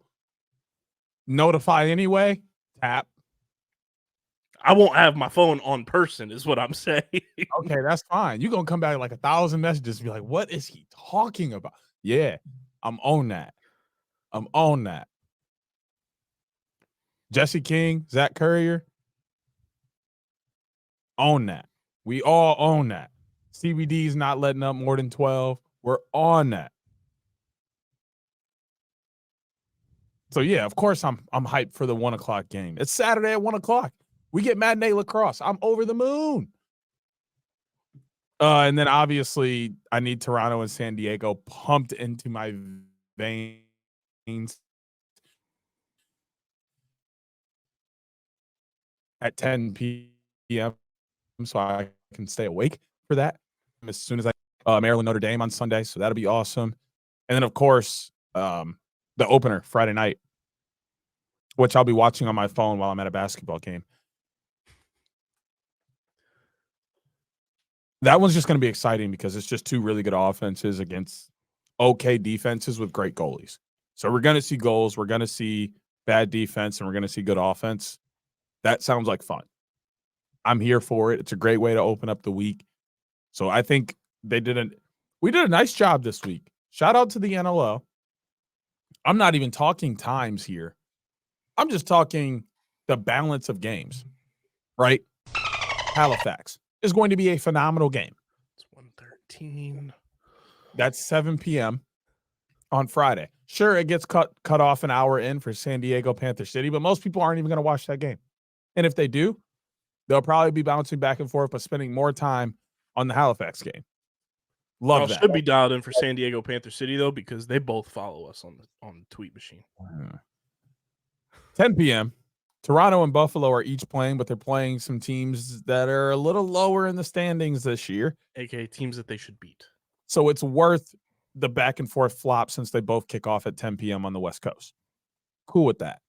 notify anyway, tap. I won't have my phone on person is what I'm saying. Okay, that's fine. You're going to come back like 1,000 messages and be like, what is he talking about? Yeah, I'm on that. I'm on that. Jesse King, Zach Courier, own that. We all own that. CBD's not letting up more than 12. We're on that. So, yeah, of course I'm hyped for the 1 o'clock game. It's Saturday at 1 o'clock. We get matinee lacrosse. I'm over the moon. And then, obviously, I need Toronto and San Diego pumped into my veins at 10 p.m. so I can stay awake for that as soon as Maryland Notre Dame on Sunday. So that'll be awesome. And then, of course, the opener Friday night, which I'll be watching on my phone while I'm at a basketball game. That one's just going to be exciting because it's just two really good offenses against okay defenses with great goalies. So we're going to see goals, we're going to see bad defense, and we're going to see good offense. That sounds like fun. I'm here for it. It's a great way to open up the week. So I think we did a nice job this week. Shout out to the NLL. I'm not even talking times here. I'm just talking the balance of games, right? Halifax is going to be a phenomenal game. It's 1:13. That's 7 p.m. on Friday. Sure, it gets cut off an hour in for San Diego Panther City, but most people aren't even going to watch that game. And if they do, they'll probably be bouncing back and forth, but spending more time on the Halifax game. Love Y'all that. should be dialed in for San Diego Panther City though, because they both follow us on the tweet machine. 10 p.m. Toronto and Buffalo are each playing, but they're playing some teams that are a little lower in the standings this year. AKA teams that they should beat. So it's worth the back and forth flop since they both kick off at 10 p.m. on the West Coast. Cool with that.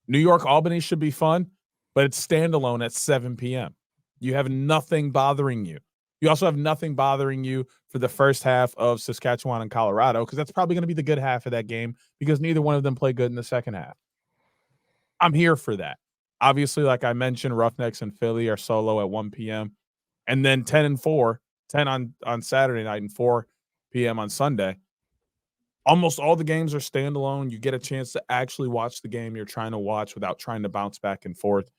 New York Albany should be fun, but it's standalone at 7 p.m. You have nothing bothering you. You also have nothing bothering you for the first half of Saskatchewan and Colorado, because that's probably going to be the good half of that game because neither one of them play good in the second half. I'm here for that. Obviously, like I mentioned, Roughnecks and Philly are solo at 1 p.m. And then 10 and 4, 10 on Saturday night and 4 p.m. on Sunday. Almost all the games are standalone. You get a chance to actually watch the game you're trying to watch without trying to bounce back and forth.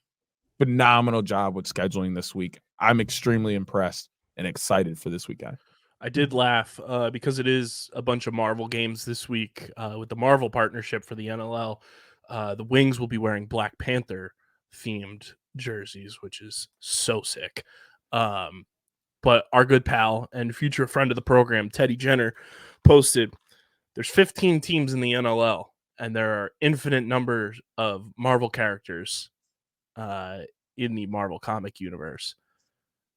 Phenomenal job with scheduling this week. I'm extremely impressed and excited for this weekend. I did laugh because it is a bunch of Marvel games this week with the Marvel partnership for the NLL. The Wings will be wearing Black Panther themed jerseys, which is so sick. But our good pal and future friend of the program, Teddy Jenner, posted there's 15 teams in the NLL, and there are infinite numbers of Marvel characters in the Marvel comic universe.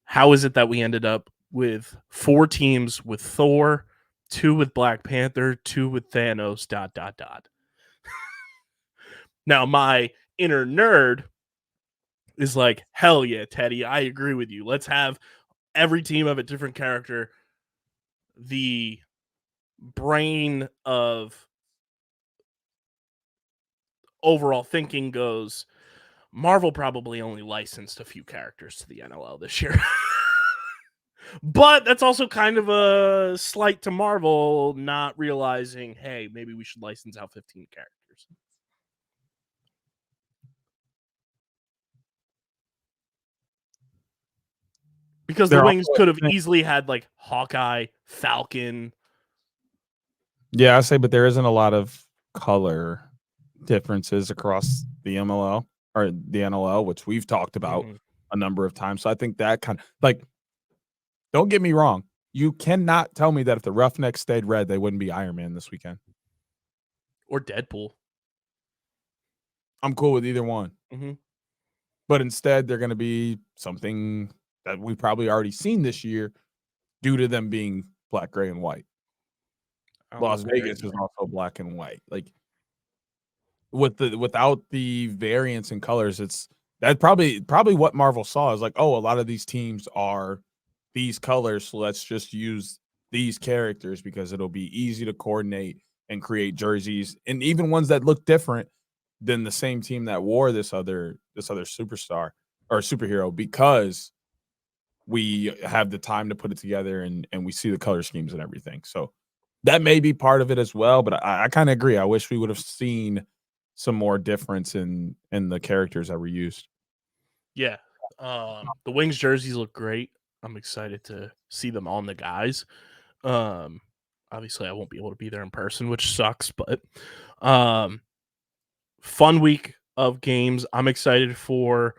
How is it that we ended up with 4 teams with Thor, 2 with Black Panther, 2 with Thanos, ... Now, my inner nerd is like, hell yeah, Teddy, I agree with you. Let's have every team have a different character. The brain of overall thinking goes, Marvel probably only licensed a few characters to the NLL this year. But that's also kind of a slight to Marvel not realizing, hey, maybe we should license out 15 characters. Because the Wings could have easily had like Hawkeye, Falcon. Yeah, I say, but there isn't a lot of color differences across the MLL or the NLL, which we've talked about a number of times. So I think that kind of like, don't get me wrong. You cannot tell me that if the Roughnecks stayed red, they wouldn't be Iron Man this weekend. Or Deadpool. I'm cool with either one. Mm-hmm. But instead, they're going to be something that we've probably already seen this year due to them being black, gray, and white. Las Vegas is also black and white. Like without the variance in colors, it's that probably what Marvel saw is like, oh, a lot of these teams are these colors, so let's just use these characters because it'll be easy to coordinate and create jerseys, and even ones that look different than the same team that wore this other superstar or superhero, because we have the time to put it together and we see the color schemes and everything. So that may be part of it as well, but I kind of agree. I wish we would have seen some more difference in the characters that were used. Yeah. The Wings jerseys look great. I'm excited to see them on the guys. Obviously I won't be able to be there in person, which sucks, but fun week of games. I'm excited for,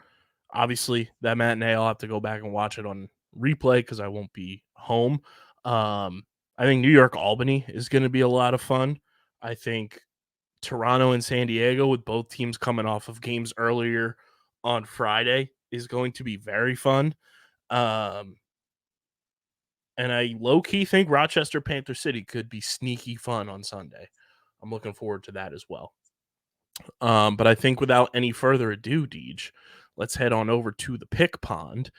obviously, that matinee. I'll have to go back and watch it on replay because I won't be home. I think New York Albany is going to be a lot of fun. I think Toronto and San Diego, with both teams coming off of games earlier on Friday, is going to be very fun. And I low-key think Rochester Panther City could be sneaky fun on Sunday. I'm looking forward to that as well. But I think without any further ado, Deej, let's head on over to the pick pond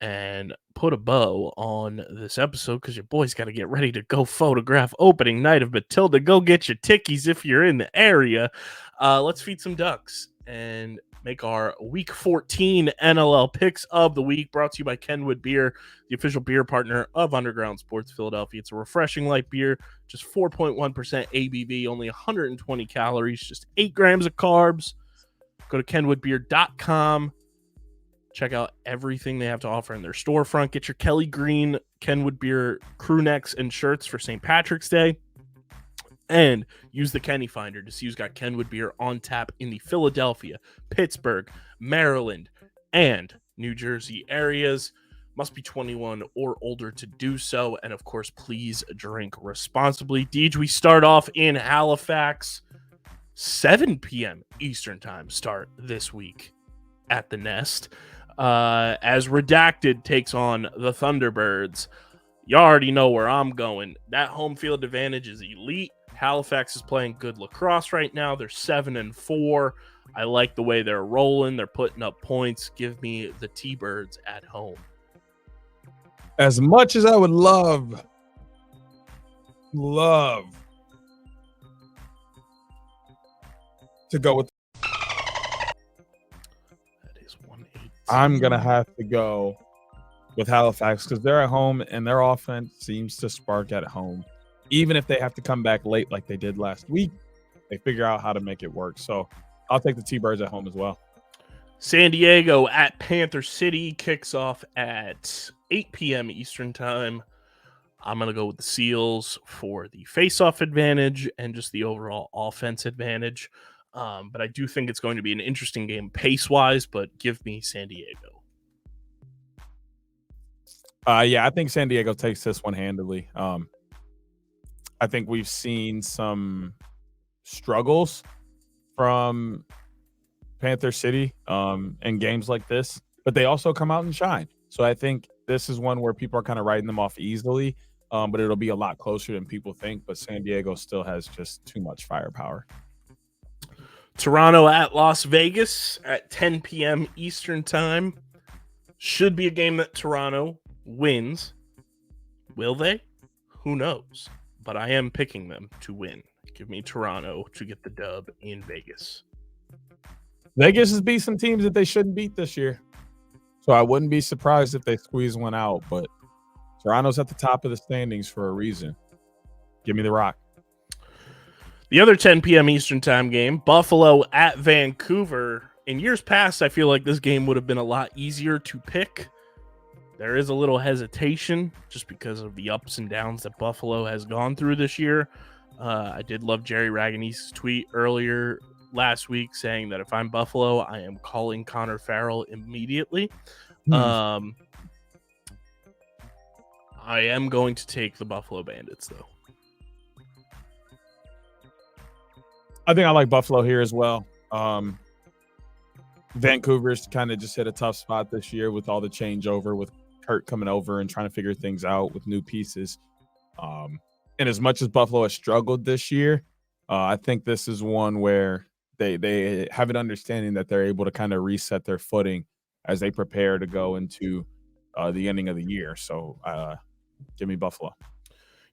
and put a bow on this episode because your boy's got to get ready to go photograph opening night of Matilda. Go get your tickies if you're in the area. Let's feed some ducks and make our Week 14 NLL picks of the week, brought to you by Kenwood Beer, the official beer partner of Underground Sports Philadelphia. It's a refreshing light beer, just 4.1% ABV, only 120 calories, just 8 grams of carbs. Go to kenwoodbeer.com. Check out everything they have to offer in their storefront. Get your Kelly Green Kenwood Beer crew necks and shirts for St. Patrick's Day. And use the Kenny Finder to see who's got Kenwood Beer on tap in the Philadelphia, Pittsburgh, Maryland, and New Jersey areas. Must be 21 or older to do so. And of course, please drink responsibly. Deej, we start off in Halifax. 7 p.m. Eastern time start this week at the Nest. As Redacted takes on the Thunderbirds. You already know where I'm going. That home field advantage is elite. Halifax is playing good lacrosse right now. They're 7-4. I like the way they're rolling. They're putting up points. Give me the T-Birds at home. As much as I would love to go with, That is 1-8. I'm gonna have to go with Halifax because they're at home and their offense seems to spark at home. Even if they have to come back late like they did last week, they figure out how to make it work. So I'll take the T-Birds at home as well. San Diego at Panther City kicks off at 8 p.m. Eastern time. I'm going to go with the Seals for the face-off advantage and just the overall offense advantage. But I do think it's going to be an interesting game pace-wise, but give me San Diego. Yeah, I think San Diego takes this one handily. I think we've seen some struggles from Panther City in games like this, but they also come out and shine. So I think this is one where people are kind of writing them off easily, but it'll be a lot closer than people think. But San Diego still has just too much firepower. Toronto at Las Vegas at 10 p.m. Eastern time. Should be a game that Toronto wins. Will they? Who knows? But I am picking them to win. Give me Toronto to get the dub in Vegas. Vegas has beat some teams that they shouldn't beat this year. So I wouldn't be surprised if they squeeze one out. But Toronto's at the top of the standings for a reason. Give me the Rock. The other 10 p.m. Eastern time game, Buffalo at Vancouver. In years past, I feel like this game would have been a lot easier to pick. There is a little hesitation just because of the ups and downs that Buffalo has gone through this year. I did love Jerry Raganese's tweet earlier last week saying that if I'm Buffalo, I am calling Connor Farrell immediately. I am going to take the Buffalo Bandits, though. I think I like Buffalo here as well. Vancouver's kind of just hit a tough spot this year with all the changeover, with Kurt coming over and trying to figure things out with new pieces. And as much as Buffalo has struggled this year, I think this is one where they have an understanding that they're able to kind of reset their footing as they prepare to go into the ending of the year. So give me Buffalo.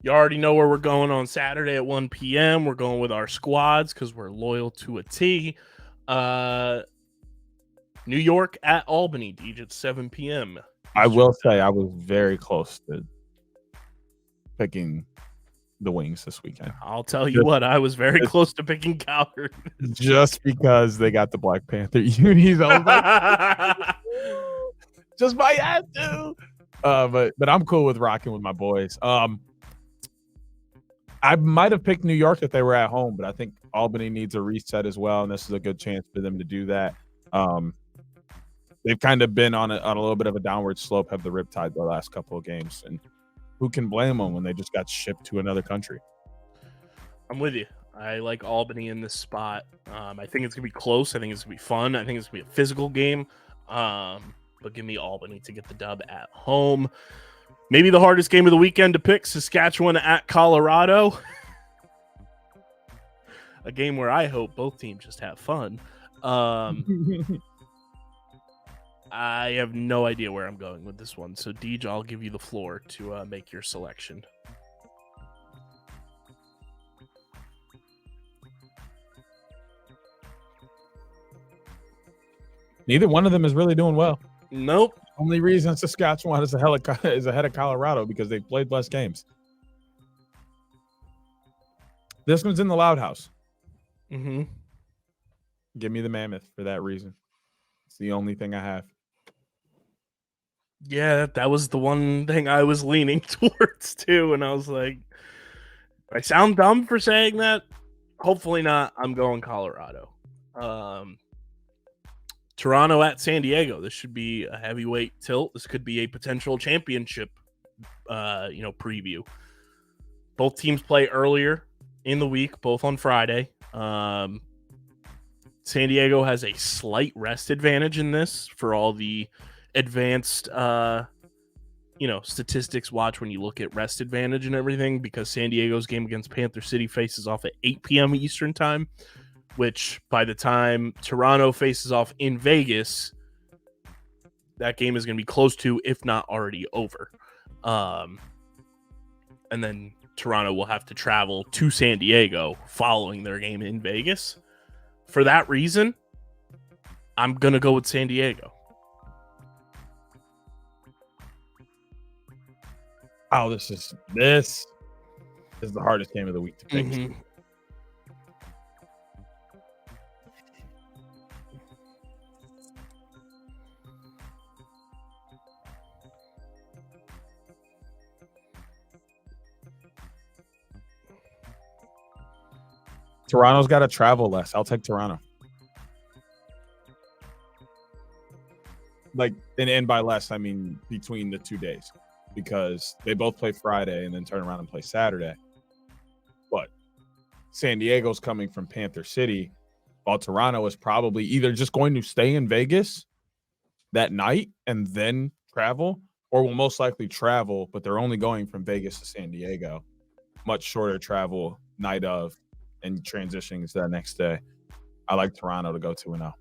You already know where we're going on Saturday at 1 p.m. We're going with our squads because we're loyal to a T. New York at Albany, Deej, at 7 p.m. I will say I was very close to picking the Wings this weekend. I'll tell you what, I was very close to picking Calgary. Just because they got the Black Panther unis. I was like, just might have to. But I'm cool with rocking with my boys. I might have picked New York if they were at home, but I think Albany needs a reset as well, and this is a good chance for them to do that. They've kind of been on a little bit of a downward slope, have the riptide the last couple of games, and who can blame them when they just got shipped to another country? I'm with you. I like Albany in this spot. I think it's going to be close. I think it's going to be fun. I think it's going to be a physical game. But give me Albany to get the dub at home. Maybe the hardest game of the weekend to pick, Saskatchewan at Colorado. A game where I hope both teams just have fun. I have no idea where I'm going with this one. So, Deej, I'll give you the floor to make your selection. Neither one of them is really doing well. Nope. Only reason Saskatchewan is ahead of Colorado because they played less games. This one's in the Loud House. Mm-hmm. Give me the Mammoth for that reason. It's the only thing I have. Yeah, that was the one thing I was leaning towards too, and I was like, I sound dumb for saying that. Hopefully not. I'm going Colorado. Toronto at San Diego. This should be a heavyweight tilt. This could be a potential championship, preview. Both teams play earlier in the week, both on Friday. San Diego has a slight rest advantage in this for all the advanced, statistics watch when you look at rest advantage and everything, because San Diego's game against Panther City faces off at 8 p.m. Eastern time, which by the time Toronto faces off in Vegas, that game is going to be close to, if not already over. And then Toronto will have to travel to San Diego following their game in Vegas. For that reason, I'm going to go with San Diego. Oh, this is the hardest game of the week to pick. Mm-hmm. Toronto's got to travel less. I'll take Toronto. And by less, I mean between the 2 days, because they both play Friday and then turn around and play Saturday. But San Diego's coming from Panther City, while Toronto is probably either just going to stay in Vegas that night and then travel, or will most likely travel, but they're only going from Vegas to San Diego. Much shorter travel night of and transitioning to that next day. I like Toronto to go 2-0.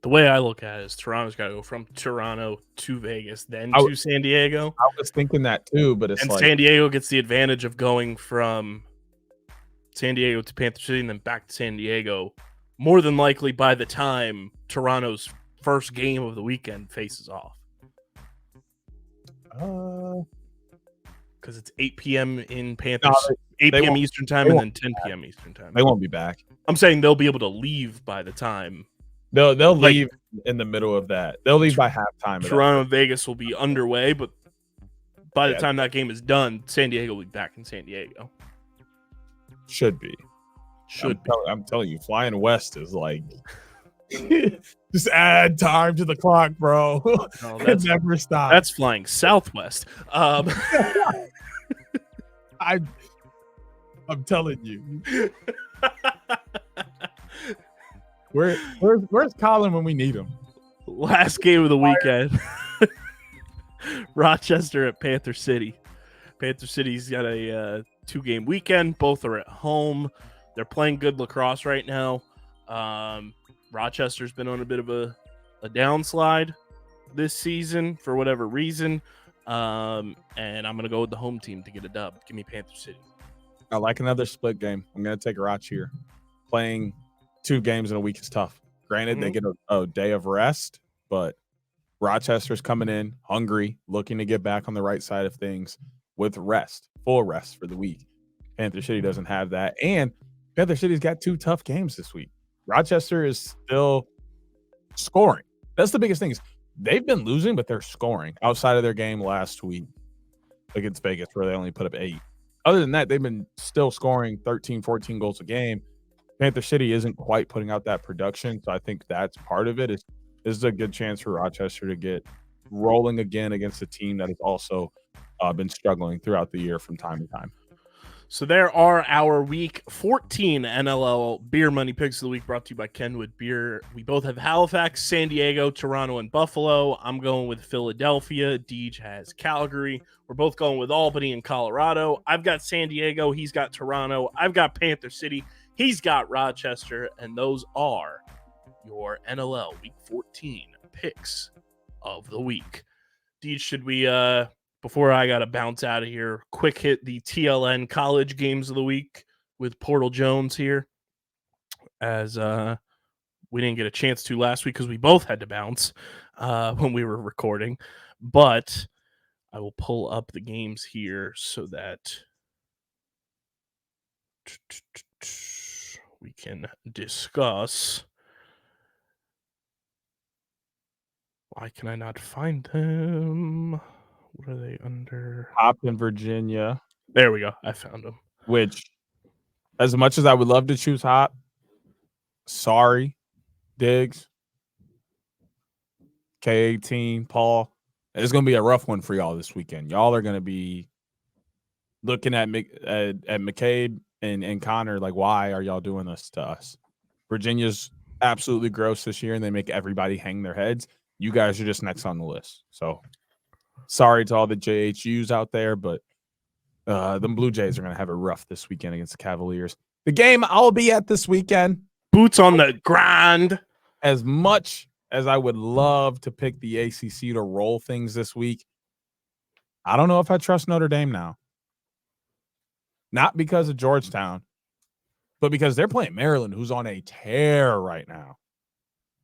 The way I look at it is Toronto's got to go from Toronto to Vegas, then to San Diego. I was thinking that too, but San Diego gets the advantage of going from San Diego to Panther City and then back to San Diego, more than likely by the time Toronto's first game of the weekend faces off. Because it's 8 p.m. in Panthers, 8 p.m. Eastern time, and then 10 p.m. Eastern time. They won't be back. I'm saying they'll be able to leave by the time. They'll leave in the middle of that. They'll leave by halftime. Toronto and Vegas will be underway, but by the time that game is done, San Diego will be back in San Diego. Should be. I'm telling you, flying west is like just add time to the clock, bro. No, it never stops. That's flying southwest. I'm telling you. Where's Colin when we need him? Last game of the weekend. Rochester at Panther City. Panther City's got a 2-game weekend. Both are at home. They're playing good lacrosse right now. Rochester's been on a bit of a downslide this season for whatever reason. And I'm going to go with the home team to get a dub. Give me Panther City. I like another split game. I'm going to take Roch here. Playing 2 games in a week is tough. Granted, they get a day of rest, but Rochester's coming in hungry, looking to get back on the right side of things with rest, full rest for the week. Panther City doesn't have that. And Panther City's got 2 tough games this week. Rochester is still scoring. That's the biggest thing. Is they've been losing, but they're scoring outside of their game last week against Vegas, where they only put up 8. Other than that, they've been still scoring 13, 14 goals a game. Panther City isn't quite putting out that production, so I think that's part of it. This is a good chance for Rochester to get rolling again against a team that has also been struggling throughout the year from time to time. So there are our Week 14 NLL Beer Money Picks of the Week, brought to you by Kenwood Beer. We both have Halifax, San Diego, Toronto, and Buffalo. I'm going with Philadelphia. Deej has Calgary. We're both going with Albany and Colorado. I've got San Diego. He's got Toronto. I've got Panther City. He's got Rochester. And those are your NLL Week 14 picks of the week. Deej, should we... Before I got to bounce out of here, quick hit the TLN college games of the week with Portal Jones here, as we didn't get a chance to last week because we both had to bounce when we were recording. But I will pull up the games here so that we can discuss. Why can I not find them? What are they under? Hop in Virginia. There we go. I found them. Which, as much as I would love to choose Hop, sorry. Diggs, K18, Paul. It's going to be a rough one for y'all this weekend. Y'all are going to be looking at McCabe and Connor like, why are y'all doing this to us? Virginia's absolutely gross this year, and they make everybody hang their heads. You guys are just next on the list. So sorry to all the JHUs out there, but the Blue Jays are going to have it rough this weekend against the Cavaliers. The game I'll be at this weekend, boots on the ground. As much as I would love to pick the ACC to roll things this week, I don't know if I trust Notre Dame now. Not because of Georgetown, but because they're playing Maryland, who's on a tear right now.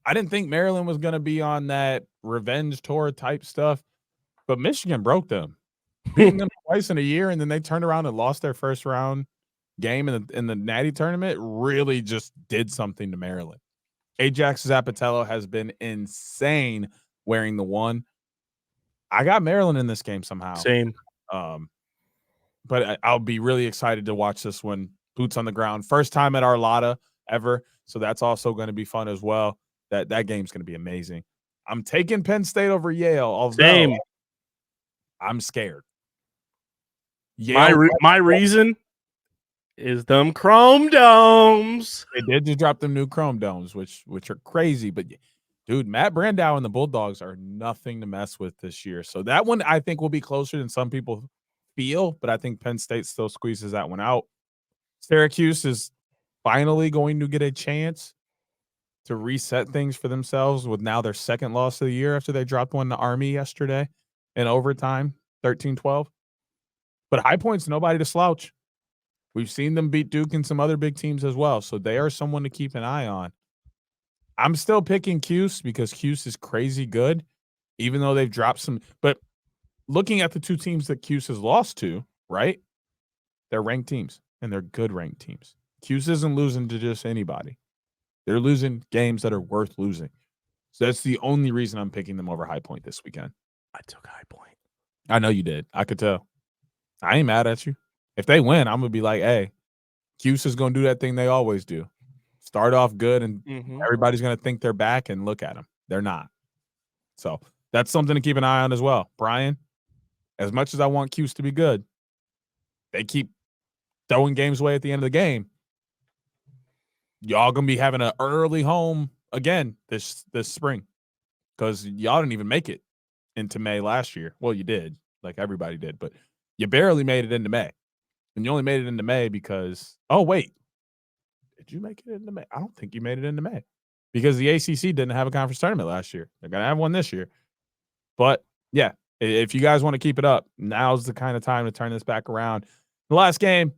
I didn't think Maryland was going to be on that revenge tour type stuff, but Michigan broke them, beating them twice in a year, and then they turned around and lost their first round game in the Natty tournament. Really just did something to Maryland. Ajax Zapatello has been insane wearing the 1. I got Maryland in this game somehow. Same. But I'll be really excited to watch this one. Boots on the ground. First time at Arlotta ever. So that's also going to be fun as well. That game's going to be amazing. I'm taking Penn State over Yale. Although Same. I'm scared. Yale, my reason is them Chrome Domes. They did just drop them new Chrome Domes, which are crazy. But, dude, Matt Brandow and the Bulldogs are nothing to mess with this year. So that one I think will be closer than some people feel, but I think Penn State still squeezes that one out. Syracuse is finally going to get a chance to reset things for themselves with now their second loss of the year after they dropped one to Army yesterday in overtime, 13-12. But High Point's nobody to slouch. We've seen them beat Duke and some other big teams as well, so they are someone to keep an eye on. I'm still picking Hughes because Hughes is crazy good, even though they've dropped some. But looking at the two teams that Hughes has lost to, right, they're ranked teams, and they're good ranked teams. Hughes isn't losing to just anybody. They're losing games that are worth losing. So that's the only reason I'm picking them over High Point this weekend. I took High Point. I know you did. I could tell. I ain't mad at you. If they win, I'm going to be like, hey, Hughes is going to do that thing they always do. Start off good, and everybody's going to think they're back and look at them. They're not. So that's something to keep an eye on as well. Brian, as much as I want Hughes to be good, they keep throwing games away at the end of the game. Y'all going to be having an early home again this spring because y'all didn't even make it into May last year. Well, you did, like everybody did, but you barely made it into May. And you only made it into May because, oh, wait. Did you make it into May? I don't think you made it into May because the ACC didn't have a conference tournament last year. They're going to have one this year. But, yeah, if you guys want to keep it up, now's the kind of time to turn this back around. The last game,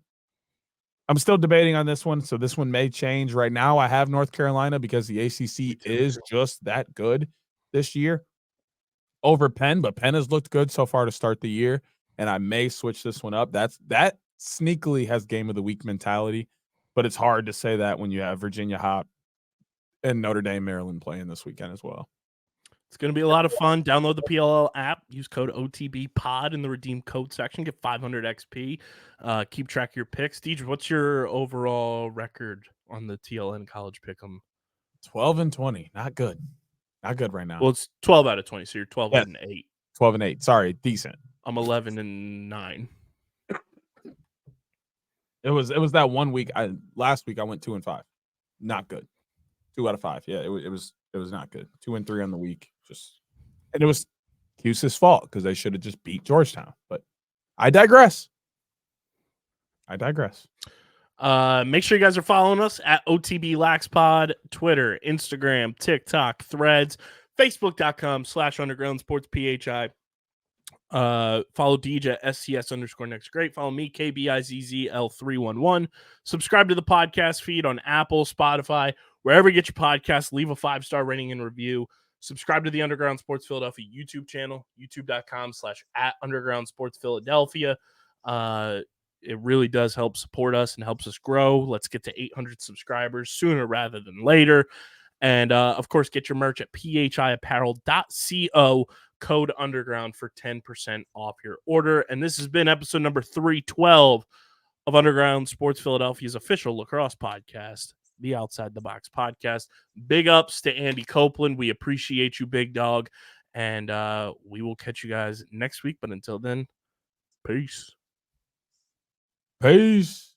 I'm still debating on this one, so this one may change. Right now, I have North Carolina because the ACC is just that good this year over Penn, but Penn has looked good so far to start the year, and I may switch this one up. That sneakily has game of the week mentality, but it's hard to say that when you have Virginia Hop and Notre Dame, Maryland playing this weekend as well. It's going to be a lot of fun. Download the PLL app. Use code OTBPOD in the redeem code section. Get 500 XP. Keep track of your picks. Deidre, what's your overall record on the TLN College Pick'em? 12-20. Not good. Not good right now. Well, it's 12 out of 20, so you're 12-8. 12-8. Sorry, decent. I'm 11-9. It was that 1 week. Last week I went 2-5. Not good. 2 out of 5. Yeah, it was not good. 2-3 on the week. And it was Hughes's fault because they should have just beat Georgetown. But I digress. Make sure you guys are following us at OTB LaxPod, Twitter, Instagram, TikTok, Threads, Facebook.com/Underground Sports PHI. Follow DJ at SCS_next great. Follow me, KBIZZL311. Subscribe to the podcast feed on Apple, Spotify, wherever you get your podcasts. Leave a 5-star rating and review. Subscribe to the Underground Sports Philadelphia YouTube channel, youtube.com/@Underground Sports Philadelphia. It really does help support us and helps us grow. Let's get to 800 subscribers sooner rather than later. And, of course, get your merch at phiapparel.co. Code Underground for 10% off your order. And this has been episode number 312 of Underground Sports Philadelphia's official lacrosse podcast. the Outside the Box podcast. Big ups to Andy Copelan. We appreciate you, big dog. And we will catch you guys next week. But until then, peace. Peace.